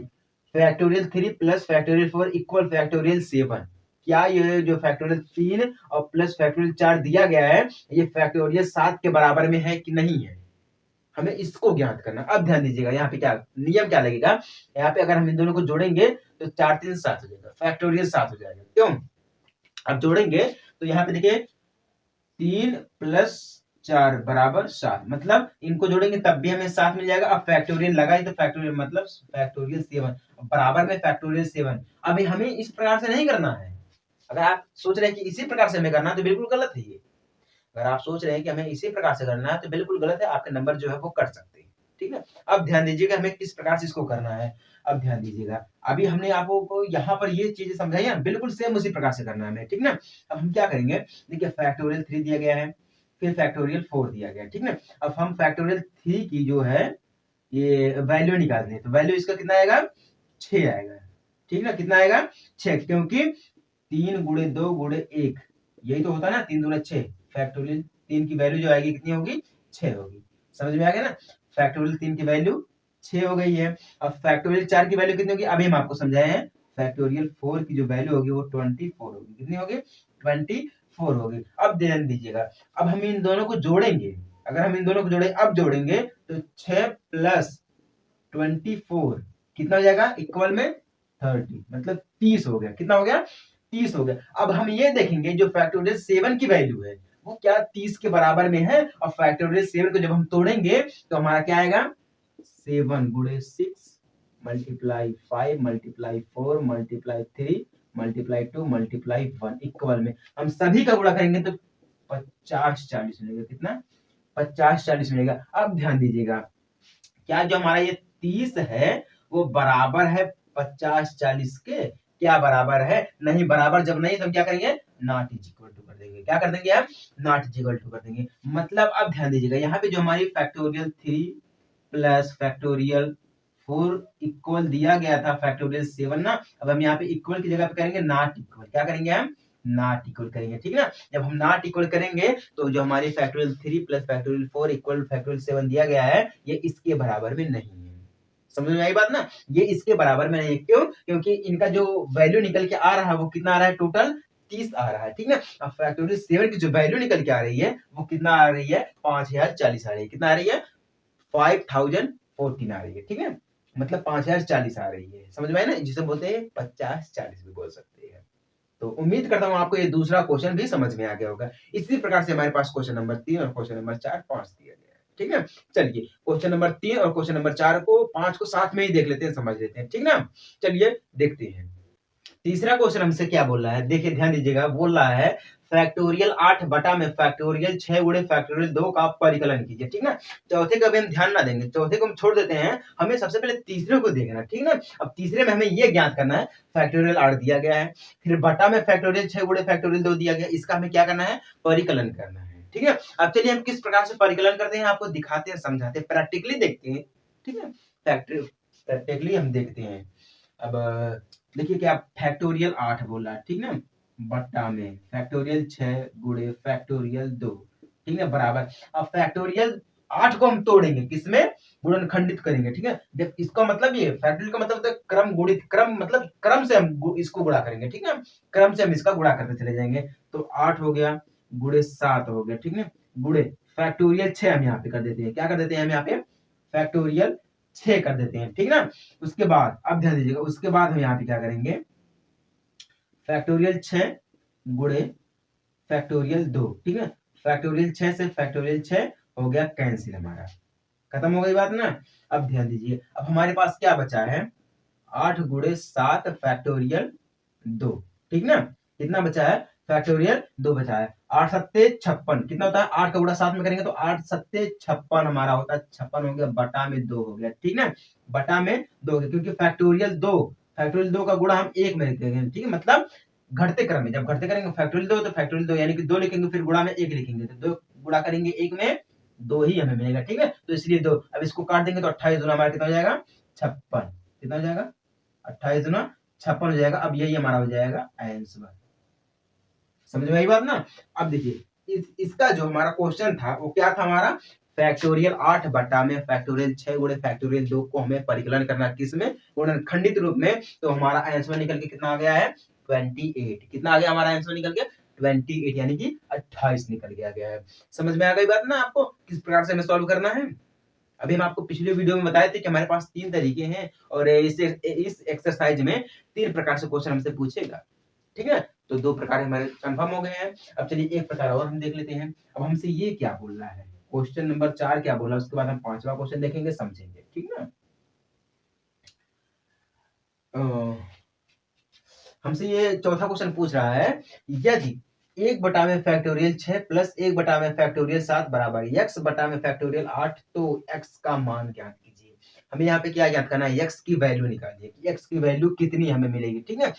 factorial 3 plus factorial 4 equal factorial 7, क्या ये जो फैक्टोरियल 3 और प्लस फैक्टोरियल 4 दिया गया है ये फैक्टोरियल 7 के बराबर में है कि नहीं है, हमें इसको ज्ञात करना। अब ध्यान दीजिएगा यहाँ पे क्या नियम क्या लगेगा, यहाँ पे अगर हम इन दोनों को जोड़ेंगे तो 4 3 7 हो जाएगा, फैक्टोरियल 7 हो जाएगा, क्यों? अब जोड़ेंगे तो यहाँ पे देखिए 3 प्लस 4 बराबर 7, मतलब इनको जोड़ेंगे तब भी हमें 7 मिल जाएगा। अब फैक्टोरियल लगाए तो फैक्टोरियल मतलब फैक्टोरियल 7 बराबर में फैक्टोरियल 7। अभी हमें इस प्रकार से नहीं करना है, अगर आप सोच रहे हैं कि इसी प्रकार से हमें करना है तो बिल्कुल गलत है ये। अगर आप सोच रहे हैं कि हमें इसी प्रकार से करना है तो बिल्कुल गलत है, आपके नंबर जो है वो कट सकते हैं, ठीक है। अब ध्यान दीजिएगा हमें किस प्रकार से इसको करना है। अब ध्यान दीजिएगा, अभी हमने आपको यहाँ पर ये चीजें समझाई है, बिल्कुल सेम उसी प्रकार से करना है हमें, ठीक ना। अब हम क्या करेंगे, देखिए फैक्टोरियल 3 दिया गया है, फिर फैक्टोरियल 4 दिया गया है, ठीक ना। अब हम फैक्टोरियल 3 की जो है ये वैल्यू निकालते हैं, तो वैल्यू इसका कितना आएगा 6 आएगा, ठीक ना। कितना आएगा 6, क्योंकि 3 गुणे 2 गुणे 1 यही तो होता है ना, 3 दूना 6, फैक्टोरियल 3 की वैल्यू जो आएगी कितनी होगी 6 होगी। समझ में आ गया ना, फैक्टोरियल 3 की वैल्यू 6 हो गई है। अब फैक्टोरियल 4 की वैल्यू कितनी होगी, अभी हम आपको समझाए हैं, फैक्टोरियल 4 की जो वैल्यू होगी वो 24 होगी, कितनी होगी 24 होगी। अब ध्यान दीजिएगा, अब हम इन दोनों को जोड़ेंगे, अगर हम इन दोनों को जोड़ेंगे तो 6 प्लस 24 कितना हो जाएगा इक्वल में 30, मतलब 30 हो गया, कितना हो गया 30 हो गया। अब हम ये देखेंगे जो फैक्टोरियल 7 की वैल्यू है वो क्या 30 के बराबर में है, और फैक्टोरियल 7 को जब हम तोड़ेंगे तो हमारा क्या आएगा 7 गुणे 6 multiply 5 multiply 4 multiply 3 multiply 2 multiply 1 equal में हम सभी का गुणा करेंगे तो 50-40 मिलेगा। कितना 50-40 मिलेगा। अब ध्यान दीजिएगा, क्या जो हमारा ये 30 है वो बराबर है 50-40 के, क्या बराबर है नहीं, बराबर जब नहीं तो हम क्या करेंगे नॉट इज इक्वल टू कर देंगे। क्या कर देंगे हम नॉट इज इक्वल टू कर देंगे। मतलब अब ध्यान दीजिएगा, यहाँ पे जो हमारी फैक्टोरियल 3 प्लस फैक्टोरियल 4 इक्वल दिया गया था फैक्टोरियल 7 ना, अब हम यहाँ पे इक्वल की जगह पे करेंगे नॉट इक्वल। क्या करेंगे हम नॉट इक्वल करेंगे, ठीक है ना। जब हम नॉट इक्वल करेंगे तो जो हमारी factorial 3 plus factorial 4 equal factorial 7 दिया गया है ये इसके बराबर में नहीं है। समझ में आई बात ना, ये इसके बराबर में नहीं। क्यों, क्योंकि इनका जो वैल्यू निकल के आ रहा है वो कितना आ रहा है टोटल 30 आ रहा है, ठीक है। अब फैक्टोरियल 7 की जो वैल्यू निकल के आ रही है वो कितना आ रही है 5040 आ रही है। कितना आ रही है 5014 आ रही है, ठीक है। मतलब 5040 आ रही है। समझ में आया ना, जिसे बोलते हैं 50-40 भी बोल सकते हैं। तो उम्मीद करता हूँ आपको ये दूसरा क्वेश्चन भी समझ में आ गया होगा। इसी प्रकार से हमारे पास क्वेश्चन नंबर 3 और क्वेश्चन नंबर 4 5 दिया गया है, ठीक है। चलिए क्वेश्चन नंबर 3 और क्वेश्चन नंबर 4 को 5 को साथ में ही देख लेते हैं, समझ लेते हैं, ठीक ना। चलिए देखते हैं तीसरा क्वेश्चन हमसे क्या बोल रहा है। देखिए ध्यान दीजिएगा, बोल रहा है फैक्टोरियल 8 बटा में फैक्टोरियल 6 गुणे फैक्टोरियल 2 का परिकलन कीजिए, ठीक ना। चौथे का भी हम ध्यान ना देंगे, चौथे को हम छोड़ देते हैं, हमें सबसे पहले तीसरे को देखना, ठीक ना। अब तीसरे में हमें ये ज्ञात करना है फैक्टोरियल 8 दिया गया है, फिर बटा में फैक्टोरियल 6 गुणे फैक्टोरियल 2 दिया गया, इसका हमें क्या करना है परिकलन करना है, ठीक है। अब चलिए हम किस प्रकार से परिकलन करते हैं आपको दिखाते हैं, समझाते हैं, प्रैक्टिकली देखते हैं, ठीक है। प्रैक्टिकली हम देखते हैं। अब देखिए क्या फैक्टोरियल 8 बोला, ठीक ना, बट्टा में फैक्टोरियल 6 गुणे फैक्टोरियल 2, ठीक है, बराबर। अब फैक्टोरियल 8 को हम तोड़ेंगे, किसमें गुणनखंडित करेंगे, ठीक है। जब इसका मतलब ये फैक्टोरियल का मतलब होता है क्रम गुणित, क्रम मतलब क्रम से हम इसको गुणा करेंगे, ठीक है। क्रम से हम इसका गुणा करते चले जाएंगे। तो 8 हो गया गुणे 7 हो गया, ठीक है, गुणे फैक्टोरियल 6 हम यहाँ पे कर देते हैं। क्या कर देते हैं हम यहाँ पे फैक्टोरियल 6 कर देते हैं, ठीक ना। उसके बाद अब ध्यान दीजिएगा, उसके बाद हम यहाँ पे क्या करेंगे फैक्टोरियल 6 गुणे फैक्टोरियल 2, ठीक है। फैक्टोरियल 6 से फैक्टोरियल 6 हो गया कैंसिल, हमारा खत्म हो गई बात ना। अब ध्यान दीजिए, अब हमारे पास क्या बचा है 8 गुणे 7 फैक्टोरियल 2, ठीक ना। कितना बचा है फैक्टोरियल 2 बचा है। 8 सत्ते 56, कितना होता है 8 का गुणा 7 में करेंगे तो 8 सत्ते 56 हमारा होता है। 56 हो गया बटा में 2 हो गया, ठीक ना, बटा में 2 हो गया, क्योंकि फैक्टोरियल 2 का गुणा हम 1 में लिखेंगे, ठीक है। मतलब घटते क्रम में, जब घटते करेंगे फैक्टोरियल 2 तो फैक्टोरियल 2 यानी कि 2 लिखेंगे, फिर गुणा में 1 लिखेंगे, तो 2 गुणा करेंगे 1 में 2 ही हमें मिलेगा, ठीक है। तो इसलिए 2, अब इसको काट देंगे तो 28 गुना हमारा कितना हो जाएगा 56, कितना हो जाएगा 28 गुना 56 हो जाएगा। अब यही हमारा हो जाएगा आंसर। समझ में आई बात ना। अब देखिए इसका जो हमारा क्वेश्चन था वो क्या था हमारा फैक्टोरियल 8 बटा में फैक्टोरियल 6 गुणे फैक्टोरियल 2 को हमें परिकलन करना किसमें गुणनखंडित रूप में। तो हमारा आंसर निकल के कितना आ गया है 28। कितना आ गया हमारा आंसर निकल के 28 यानी कि 28 निकल गया है। समझ में आ गई बात ना आपको किस प्रकार से हमें सॉल्व करना है। अभी हम आपको पिछले वीडियो में बताए थे कि हमारे पास 3 तरीके हैं और इस एक्सरसाइज में 3 प्रकार से क्वेश्चन हमसे पूछेगा, ठीक है। तो 2 प्रकार हमारे कंफर्म हो गए हैं। अब चलिए एक प्रकार और हम देख लेते हैं। अब हमसे ये क्या बोल रहा है क्वेश्चन नंबर 4 क्या बोला, उसके बाद हम 5वां क्वेश्चन देखेंगे, समझेंगे, ठीक ना। हमसे ये चौथा क्वेश्चन पूछ रहा है यदि 1 बटा में फैक्टोरियल 6 प्लस 1 बटा में फैक्टोरियल 7 बराबर x बटा में फैक्टोरियल 8 तो x का मान ज्ञात कीजिए। हमें यहाँ पे क्या ज्ञात करना है x की वैल्यू निकालिए कि x की वैल्यू कितनी हमें मिलेगी, ठीक है।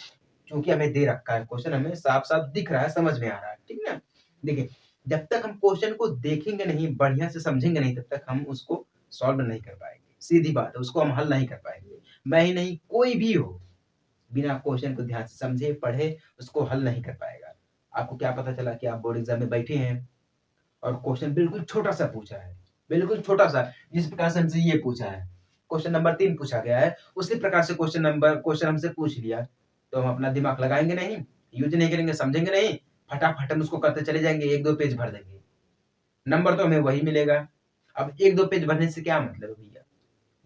क्योंकि हमें दे रखा है क्वेश्चन, हमें साफ साफ दिख रहा है, समझ में आ रहा है, ठीक ना। देखिए जब तक हम क्वेश्चन को देखेंगे नहीं, बढ़िया से समझेंगे नहीं, तब तक हम उसको सॉल्व नहीं कर पाएंगे। सीधी बात है, उसको हम हल नहीं कर पाएंगे। मैं ही नहीं कोई भी हो बिना क्वेश्चन को ध्यान से समझे पढ़े उसको हल नहीं कर पाएगा। आपको क्या पता चला कि आप बोर्ड एग्जाम में बैठे हैं और क्वेश्चन बिल्कुल छोटा सा पूछा है, बिल्कुल छोटा सा, जिस प्रकार से हमसे ये पूछा है क्वेश्चन नंबर 3 पूछा गया है, उसी प्रकार से क्वेश्चन हमसे पूछ लिया तो हम अपना दिमाग लगाएंगे नहीं, यूज नहीं करेंगे, समझेंगे नहीं, फटाफट हम उसको करते चले जाएंगे, 1-2 पेज भर देंगे, नंबर तो हमें वही मिलेगा। अब 1-2 पेज भरने से क्या मतलब है भैया,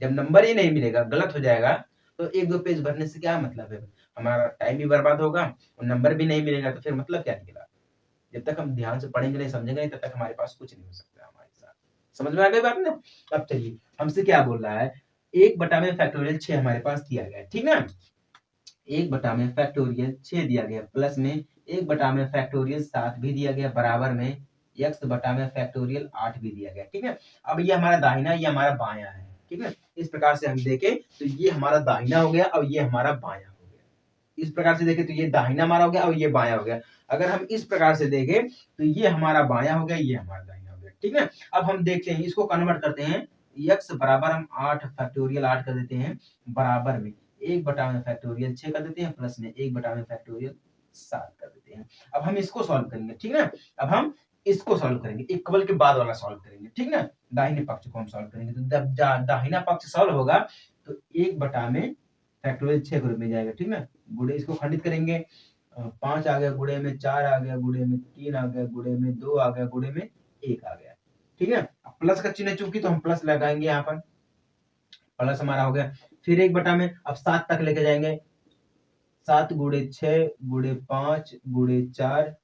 जब नंबर ही नहीं मिलेगा, गलत हो जाएगा, तो 1-2 पेज भरने से क्या मतलब है, हमारा टाइम भी बर्बाद होगा और नंबर भी नहीं मिलेगा, तो फिर मतलब क्या निकला। जब तक हम ध्यान से पढ़ेंगे नहीं समझेंगे नहीं तब तक हमारे पास कुछ नहीं हो सकता हमारे साथ। समझ में आ गई बात ना? अब चलिए हमसे क्या बोल रहा है, 1 में फैक्टोरियल 6 हमारे पास दिया गया है, ठीक ना। 1 में फैक्टोरियल 6 दिया गया, प्लस में 1 में फैक्टोरियल 7 भी दिया गया, बराबर में x में फैक्टोरियल 8 भी दिया गया, ठीक है। अब ये हमारा दाहिना, ये हमारा बायां है, ठीक है। इस प्रकार से हम देखें तो ये हमारा दाहिना हो गया और ये हमारा बायां हो गया। इस प्रकार से देखें तो ये दाहिना हमारा हो गया और ये बायां हो गया। अगर हम इस प्रकार से देखें तो ये हमारा बायां हो गया, ये हमारा दाहिना हो गया, ठीक है। अब हम देखते हैं, इसको कन्वर्ट करते हैं, x बराबर हम 8 फैक्टोरियल 8 कर देते हैं, बराबर में 1 में फैक्टोरियल 6 कर देते हैं, प्लस में 1 में फैक्टोरियल 7 कर देते हैं। अब हम इसको सॉल्व करेंगे, ठीक है। अब हम इसको सॉल्व करेंगे, इक्वल के बाद वाला सॉल्व करेंगे, ठीक ना। दाहिने पक्ष को हम सॉल्व करेंगे तो जब दाहिना पक्ष सॉल्व होगा तो 1 में फैक्टोरियल 6 के रूप में जाएगा, ठीक ना। गुणे इसको खंडित करेंगे, 5 आ गया, गुणे में 4 आ गया, गुणे में 3 आ गया, गुणे में 2 आ गया, गुणे में 1 आ गया, ठीक है। प्लस का चिन्ह चूंकि तो हम प्लस लगाएंगे, यहाँ पर प्लस हमारा हो गया। फिर 1 में अब 7 तक लेके जाएंगे, 7 गुणे 6 गुणे 5 गुणे 4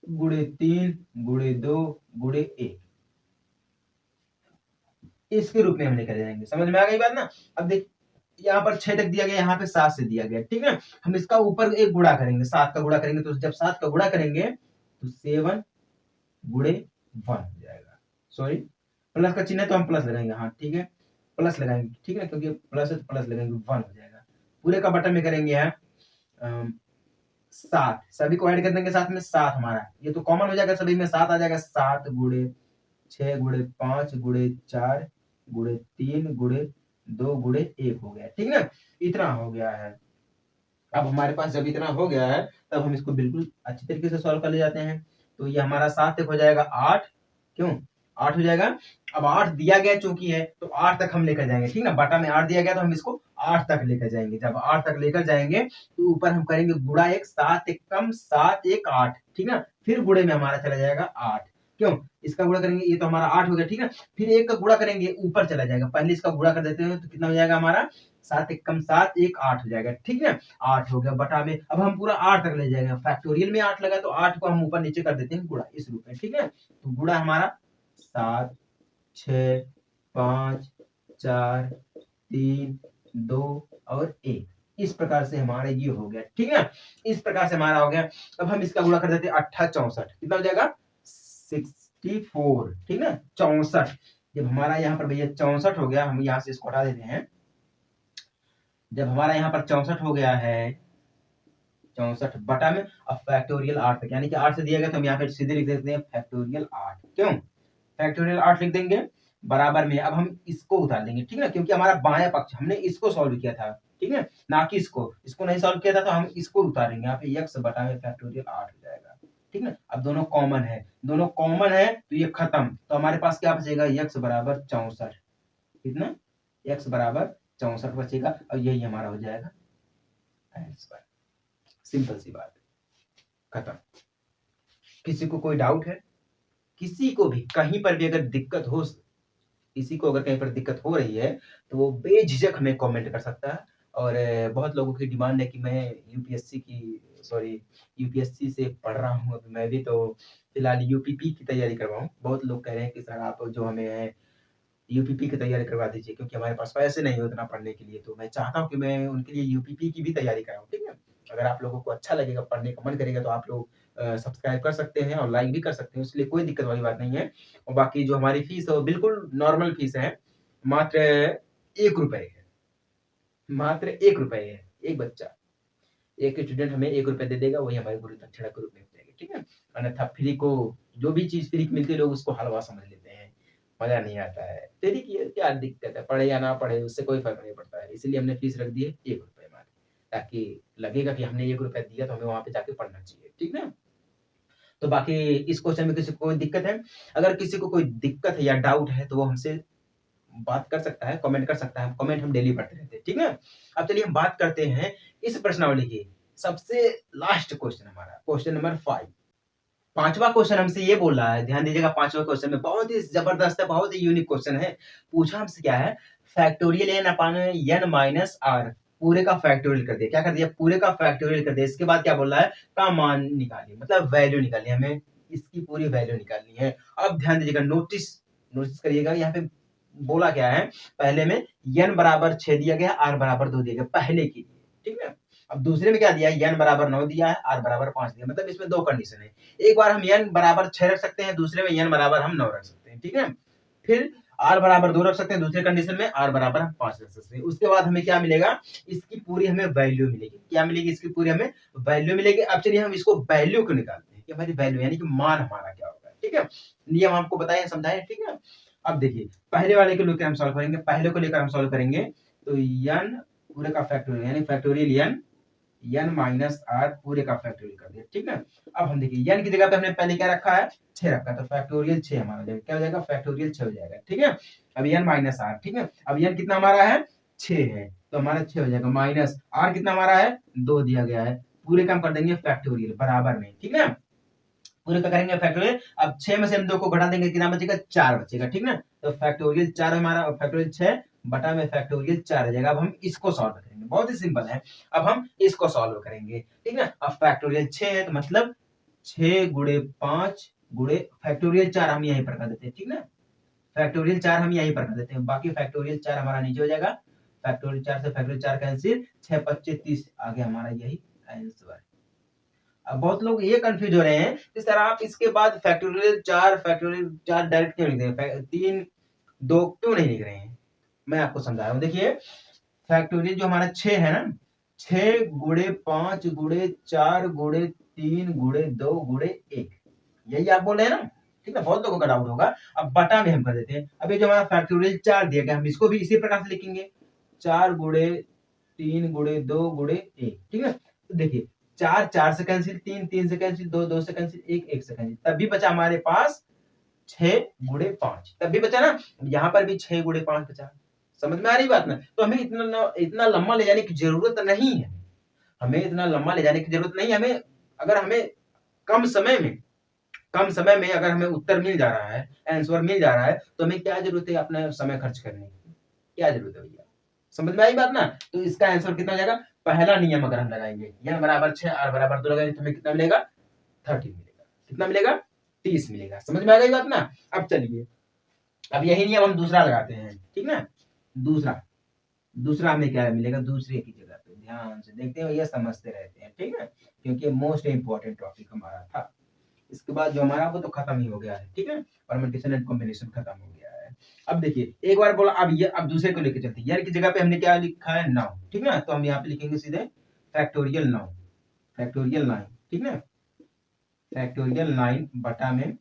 गुणे 3 गुणे 2 गुणे 1, इसके रूप में हम लेकर जाएंगे। समझ में आ गई बात ना? अब देख यहाँ पर 6 तक दिया गया, यहाँ पे 7 से दिया गया, ठीक है। हम इसका ऊपर एक गुणा करेंगे, 7 का गुणा करेंगे, तो जब 7 का गुणा करेंगे तो 7 गुणे 1 हो जाएगा। सॉरी, प्लस का चिन्ह है तो हम प्लस लगाएंगे, हाँ ठीक है, प्लस लगाएंगे, ठीक है, क्योंकि प्लस है तो प्लस लगाएंगे, 1 हो जाएगा। पूरे का बटन में करेंगे यहाँ 7, सभी को ऐड कर देंगे साथ में, 7 हमारा ये तो कॉमन हो जाएगा, सभी में 7 आ जाएगा। 7 गुणे 6 गुणे 5 गुणे 4 गुणे 3 गुणे 2 गुणे 1 हो गया, ठीक है। इतना हो गया है। अब हमारे पास जब इतना हो गया है तब हम इसको बिल्कुल अच्छी तरीके से सॉल्व कर ले जाते हैं। तो ये हमारा 7 तक हो जाएगा 8, क्यों 8 हो जाएगा। अब 8 दिया गया चूंकि है तो 8 तक हम लेकर जाएंगे, ठीक ना। बटा में 8 दिया गया तो हम इसको 8 तक लेकर जाएंगे। जब 8 तक लेकर जाएंगे तो ऊपर हम करेंगे गुणा 1, 7 1 कम 7 1 8, ठीक ना। फिर गुणे में हमारा चला जाएगा 8, क्यों, इसका गुणा करेंगे, ये तो हमारा 8 हो गया, ठीक है। फिर 1 का गुणा करेंगे, ऊपर चला जाएगा, पहले इसका गुणा कर देते हैं तो कितना हो जाएगा हमारा, 7 1 कम 7 1 8 हो जाएगा, ठीक है। 8 हो गया, बटा में अब हम पूरा 8 तक ले जाएंगे, फैक्टोरियल में 8 लगा तो 8 को हम ऊपर नीचे कर देते हैं गुणा, इस रूप में, ठीक है। तो गुणा हमारा 7 6 5 4 3 2 और 1, इस प्रकार से हमारा ये हो गया, ठीक है। इस प्रकार से हमारा हो गया। अब हम इसका गुणा कर देते हैं, 8 64, कितना हो जाएगा 64, ठीक है, 64। जब हमारा यहाँ पर भैया 64 हो गया, हम यहाँ से इसको हटा देते हैं। जब हमारा यहाँ पर 64 हो गया है, 64 बटा में अब फैक्टोरियल 8 तक, यानी कि 8 से दिया गया तो हम यहाँ पे सीधे लिख देते हैं फैक्टोरियल 8, क्यों फैक्टोरियल 8 लिख देंगे, बराबर में अब हम इसको उतार देंगे, ठीक है, क्योंकि हमारा बायां पक्ष हमने इसको सॉल्व किया था, ठीक है, ना कि इसको नहीं सॉल्व किया था तो हम इसको उतारेंगे, यहाँ पे x बटा में फैक्टोरियल 8 हो जाएगा, ठीक है। अब दोनों कॉमन है, दोनों कॉमन है तो ये खत्म, तो हमारे पास क्या बचेगा, x बराबर 64, कितना x बराबर 64 बचेगा और यही हमारा हो जाएगा आंसर। सिंपल सी बात, खत्म। किसी को कोई डाउट है, किसी को भी कहीं पर भी अगर दिक्कत हो, किसी को अगर कहीं पर दिक्कत हो रही है तो वो बेझिझक हमें कमेंट कर सकता है। और बहुत लोगों की डिमांड है कि मैं यूपीएससी से पढ़ रहा हूँ, अभी मैं भी तो फिलहाल यूपीपी की तैयारी कर रहा हूँ। बहुत लोग कह रहे हैं कि सर आप जो हमें यूपीपी की तैयारी करवा दीजिए, क्योंकि हमारे पास पैसे नहीं है उतना पढ़ने के लिए। तो मैं चाहता हूँ कि मैं उनके लिए यूपीपी की भी तैयारी कराऊँ, ठीक है। अगर आप लोगों को अच्छा लगेगा, पढ़ने का मन करेगा तो आप लोग सब्सक्राइब कर सकते हैं और लाइक भी कर सकते हैं, इसलिए कोई दिक्कत वाली बात नहीं है। और बाकी जो हमारी फीस है वो बिल्कुल नॉर्मल फीस है, मात्र 1 रुपए है, मात्र 1 रुपए है। एक बच्चा, एक स्टूडेंट हमें 1 रुपए दे देगा, वही हमारे गुरु दक्षिणा के रूप में हो जाएगी, ठीक है। अन्यथा फ्री को, जो भी चीज फ्री की मिलती है लोग उसको हलवा समझ लेते हैं, मजा नहीं आता है। फ्री की क्या दिक्कत है, पढ़े या ना पढ़े उससे कोई फर्क नहीं पड़ता है, इसलिए हमने फीस रख दी है 1 रुपए मात्र, ताकि लगेगा कि हमने 1 रुपया दिया तो हमें वहां पे जाके पढ़ना चाहिए, ठीक है। तो बाकी इस क्वेश्चन में किसी को कोई दिक्कत है, अगर किसी को कोई दिक्कत है या डाउट है तो वो हमसे बात कर सकता है, कमेंट कर सकता है, कमेंट हम डेली पढ़ते रहते हैं, ठीक है। अब चलिए हम बात करते हैं इस प्रश्नावली की सबसे लास्ट क्वेश्चन, हमारा क्वेश्चन नंबर 5। पांचवा क्वेश्चन हमसे ये बोल रहा है, ध्यान दीजिएगा, पांचवा क्वेश्चन में बहुत ही जबरदस्त है, बहुत ही यूनिक क्वेश्चन है। पूछा हमसे क्या है, factorial n upon n minus R पूरे का फैक्टोरियल कर दिया। क्या कर दिया? पूरे का फैक्टोरियल कर दिया। इसके बाद क्या बोल रहा है? का मान निकालिए, मतलब वैल्यू निकालिए, हमें इसकी पूरी वैल्यू निकालनी है। अब ध्यान दीजिएगा, नोटिस नोटिस करिएगा, यहाँ पे बोला क्या है? पहले में n बराबर 6 दिया गया, r बराबर 2 दिया गया पहले के लिए, ठीक है। अब दूसरे में क्या दिया है? n बराबर 9 दिया है, r बराबर 5 दिया, मतलब इसमें दो कंडीशन है। एक बार हम n बराबर 6 रख सकते हैं, दूसरे में n बराबर हम 9 रख सकते हैं, ठीक है। फिर r बराबर 2 रख सकते हैं, दूसरे कंडीशन में r बराबर हम 5 रख सकते हैं। उसके बाद हमें क्या मिलेगा? इसकी पूरी हमें वैल्यू मिलेगी। क्या मिलेगी? इसकी पूरी हमें वैल्यू मिलेगी। अब चलिए हम इसको वैल्यू को निकालते हैं कि हमारी वैल्यू यानी कि मान हमारा क्या होगा, ठीक है। नियम आपको बताए समझाए, ठीक है। अब देखिए पहले वाले को लेकर हम सॉल्व करेंगे, पहले को लेकर हम सॉल्व करेंगे तो n पूरे का फैक्टोरियल यानी फैक्टोरियल n माइनस r पूरे का फैक्टोरियल कर दिया, ठीक है। अब हम देखिए n की जगह पे हमने पहले क्या रखा है? 6 रखा है, तो फैक्टोरियल 6 हमारा हो जाएगा। क्या हो जाएगा? फैक्टोरियल 6 हो जाएगा, ठीक है। अब n माइनस r, ठीक है। अब n कितना हमारा है? 6 है, तो हमारा 6 हो जाएगा, माइनस r कितना हमारा है? 2 दिया गया है। पूरे का हम कर देंगे फैक्टोरियल बराबर में, ठीक है। पूरे का करेंगे फैक्टोरियल। अब 6 में से हम 2 को घटा देंगे, कितना बचेगा? 4 बचेगा, ठीक ना। तो फैक्टोरियल 4 हमारा, फैक्टोरियल 6 बटा में फैक्टोरियल 4 आ जाएगा। अब हम इसको सॉल्व करेंगे, बहुत ही सिंपल है। अब हम इसको सॉल्व करेंगे, ठीक ना। अब फैक्टोरियल 6 है, तो मतलब 6 गुणे 5 गुणे फैक्टोरियल 4 हम यहीं पर कर देते हैं, ठीक ना। फैक्टोरियल 4 हम यहीं पर कर देते हैं, बाकी फैक्टोरियल 4 हमारा नीचे हो जाएगा। फैक्टोरियल 4 से फैक्टोरियल 4 कैंसिल, 6 25 30 आगे हमारा यही आंसर। अब बहुत लोग ये कंफ्यूज हो रहे हैं कि सर आप इसके बाद फैक्टोरियल 4 डायरेक्ट क्यों लिख रहे हैं? 3 2 क्यों नहीं लिख रहे हैं? मैं आपको समझा रहा हूँ। देखिए फैक्टोरियल जो हमारा 6 है ना, 6 गुणे 5 गुणे 4 गुणे 3 गुणे 2 गुणे 1, यही आप बोल रहे हैं ना, ठीक है। बहुत लोगों का डाउट होगा। अब बटा में हम कर देते हैं। अब ये जो हमारा फैक्टोरियल 4 दिया गया, हम इसको भी इसी प्रकार से लिखेंगे, 4 गुणे 3 गुणे 2 गुणे 1, ठीक है। तो देखिए 4 4 से कैंसिल, 3 3 से कैंसिल, 2 2 से कैंसिल, 1 1 से कैंसिल, तब भी बचा हमारे पास 6 गुणे 5, तब भी बचा ना। यहाँ पर भी 6 गुणे 5 बचा। समझ में आ रही बात ना? तो हमें इतना लंबा ले जाने की जरूरत नहीं है। हमें इतना लंबा ले जाने की जरूरत नहीं है। हमें अगर हमें कम समय में अगर हमें उत्तर मिल जा रहा है, आंसर मिल जा रहा है, तो हमें क्या जरूरत है अपना समय खर्च करने की? क्या जरूरत है भैया? समझ में आई बात ना? तो इसका आंसर कितना हो जाएगा? पहला नियम अगर हम लगाएंगे, n बराबर 6 r बराबर 2 लगाएंगे तो हमें कितना मिलेगा? 30 मिलेगा। कितना मिलेगा? 30 मिलेगा। समझ में आ गई बात ना? अब चलिए, अब यही नियम हम दूसरा लगाते हैं, ठीक ना। दूसरा दूसरा हमें क्या मिलेगा? दूसरे की जगह पे ध्यान से देखते हैं भैया, समझते रहते हैं, ठीक है, क्योंकि मोस्ट इंपॉर्टेंट टॉपिक हमारा था। इसके बाद जो हमारा वो तो खत्म ही हो गया है, ठीक है। परम्यूटेशन एंड कॉम्बिनेशन खत्म हो गया है। अब देखिए एक बार बोला, अब ये अब दूसरे को लेके चलते हैं। यार की जगह पे हमने क्या लिखा है? 9, ठीक ना। तो हम यहाँ पे लिखेंगे सीधे फैक्टोरियल 9, फैक्टोरियल 9, ठीक ना। फैक्टोरियल 9 बटा में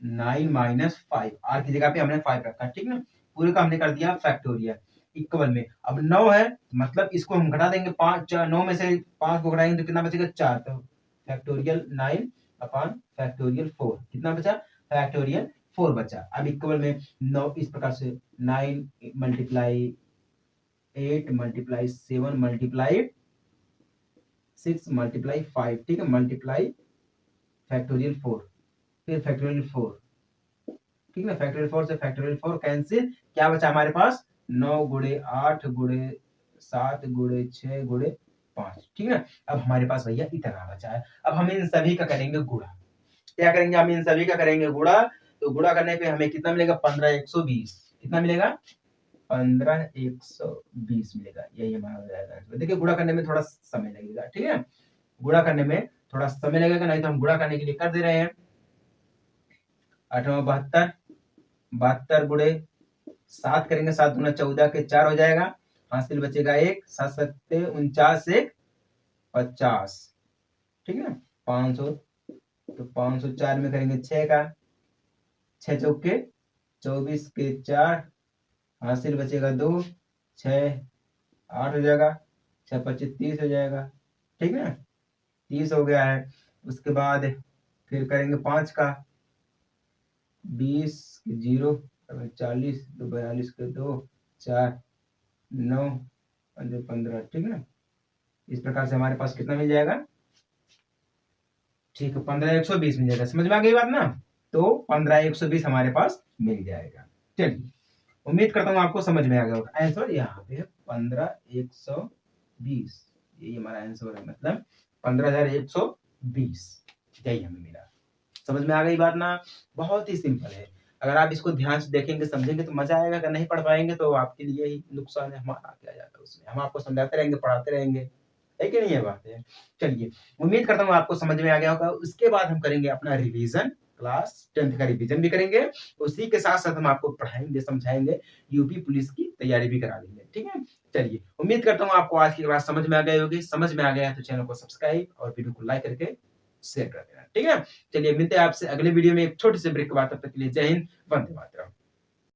9 माइनस 5, आर की जगह पे हमने 5 रखा, ठीक ना। पूरे का हमने कर दिया फैक्टोरियल इक्वल में। अब 9 है, मतलब इसको हम घटा देंगे, 5 9 में से 5 को घटाएंगे तो कितना बचेगा? 4, तो फैक्टोरियल 9 अपॉन फैक्टोरियल 4, कितना बचा? फैक्टोरियल 4 बचा। अब इक्वल में 9 इस प्रकार से 9 मल्टीप्लाई 8 मल्टीप्लाई 7 मल्टीप्लाई 6 मल्टीप्लाई 5, ठीक है, मल्टीप्लाई फैक्टोरियल 4, फिर फैक्टोरियल 4, ठीक है। फैक्टोरियल 4 से फैक्टोरियल 4 कैंसिल, क्या बचा हमारे पास? 9 गुणे 8 गुणे 7 गुणे 6 गुणे 5, ठीक है। अब हमारे पास भैया इतना बचा है। अब हम इन सभी का करेंगे गुणा। क्या करेंगे? हम इन सभी का करेंगे गुणा। तो गुणा करने पे हमें कितना मिलेगा? 15 120, कितना मिलेगा? 15 120 मिलेगा। यही हमारा हो जाएगा। देखिए गुणा करने में थोड़ा समय लगेगा, ठीक है, गुणा करने में थोड़ा समय लगेगा, नहीं तो हम गुणा करने के लिए कर दे रहे हैं। 8 72, 72 गुणे 7 करेंगे, 7 गुना 14 के 4 हो जाएगा, हासिल बचेगा 1, 7 7 49 1 50, ठीक है। 500, तो 504 में करेंगे 6 का, 6 चौके 24 के 4, हासिल बचेगा 2, 6 8 हो जाएगा, 6 25 30 हो जाएगा, ठीक है, 30 हो गया है। उसके बाद फिर करेंगे 5 का, 20 के 0 40, 42 के 2 4 9 15, ठीक है ना। इस प्रकार से हमारे पास कितना मिल जाएगा? ठीक है, 15 120 मिल जाएगा। समझ में आ गई बात ना? तो 15 120 हमारे पास मिल जाएगा। चलिए, उम्मीद करता हूँ आपको समझ में आ गया होगा। आंसर यहाँ पे 15 120 20, यही हमारा आंसर है, मतलब 15,120, यही हमें मिला। समझ में आ गई बात ना? बहुत ही सिंपल है। अगर आप इसको ध्यान से देखेंगे, समझेंगे तो मजा आएगा। अगर नहीं पढ़ पाएंगे तो आपके लिए ही नुकसान है, हमारा क्या जाता है उसमें। हम आपको समझाते रहेंगे, पढ़ाते रहेंगे, है कि नहीं ये बात है? चलिए, उम्मीद करता हूँ आपको समझ में आ गया होगा। उसके बाद हम करेंगे अपना रिवीजन, क्लास 10th का रिवीजन भी करेंगे। उसी के साथ-साथ हम आपको पढ़ाएँगे, समझाएँगे, यूपी पुलिस की तैयारी भी करा देंगे, ठीक है? चलिए, उम्मीद करता हूँ आपको आज की क्लास समझ में आ गई होगी। समझ में आ गया है तो चैनल को सब्सक्राइब और वीडियो को लाइक करके शेयर कर देना, ठीक है? चलिए, मिलते हैं आपसे अगले वीडियो में एक छोटी सी ब्रेक के बाद। तब तक के लिए जय हिंद, वंदे मातरम।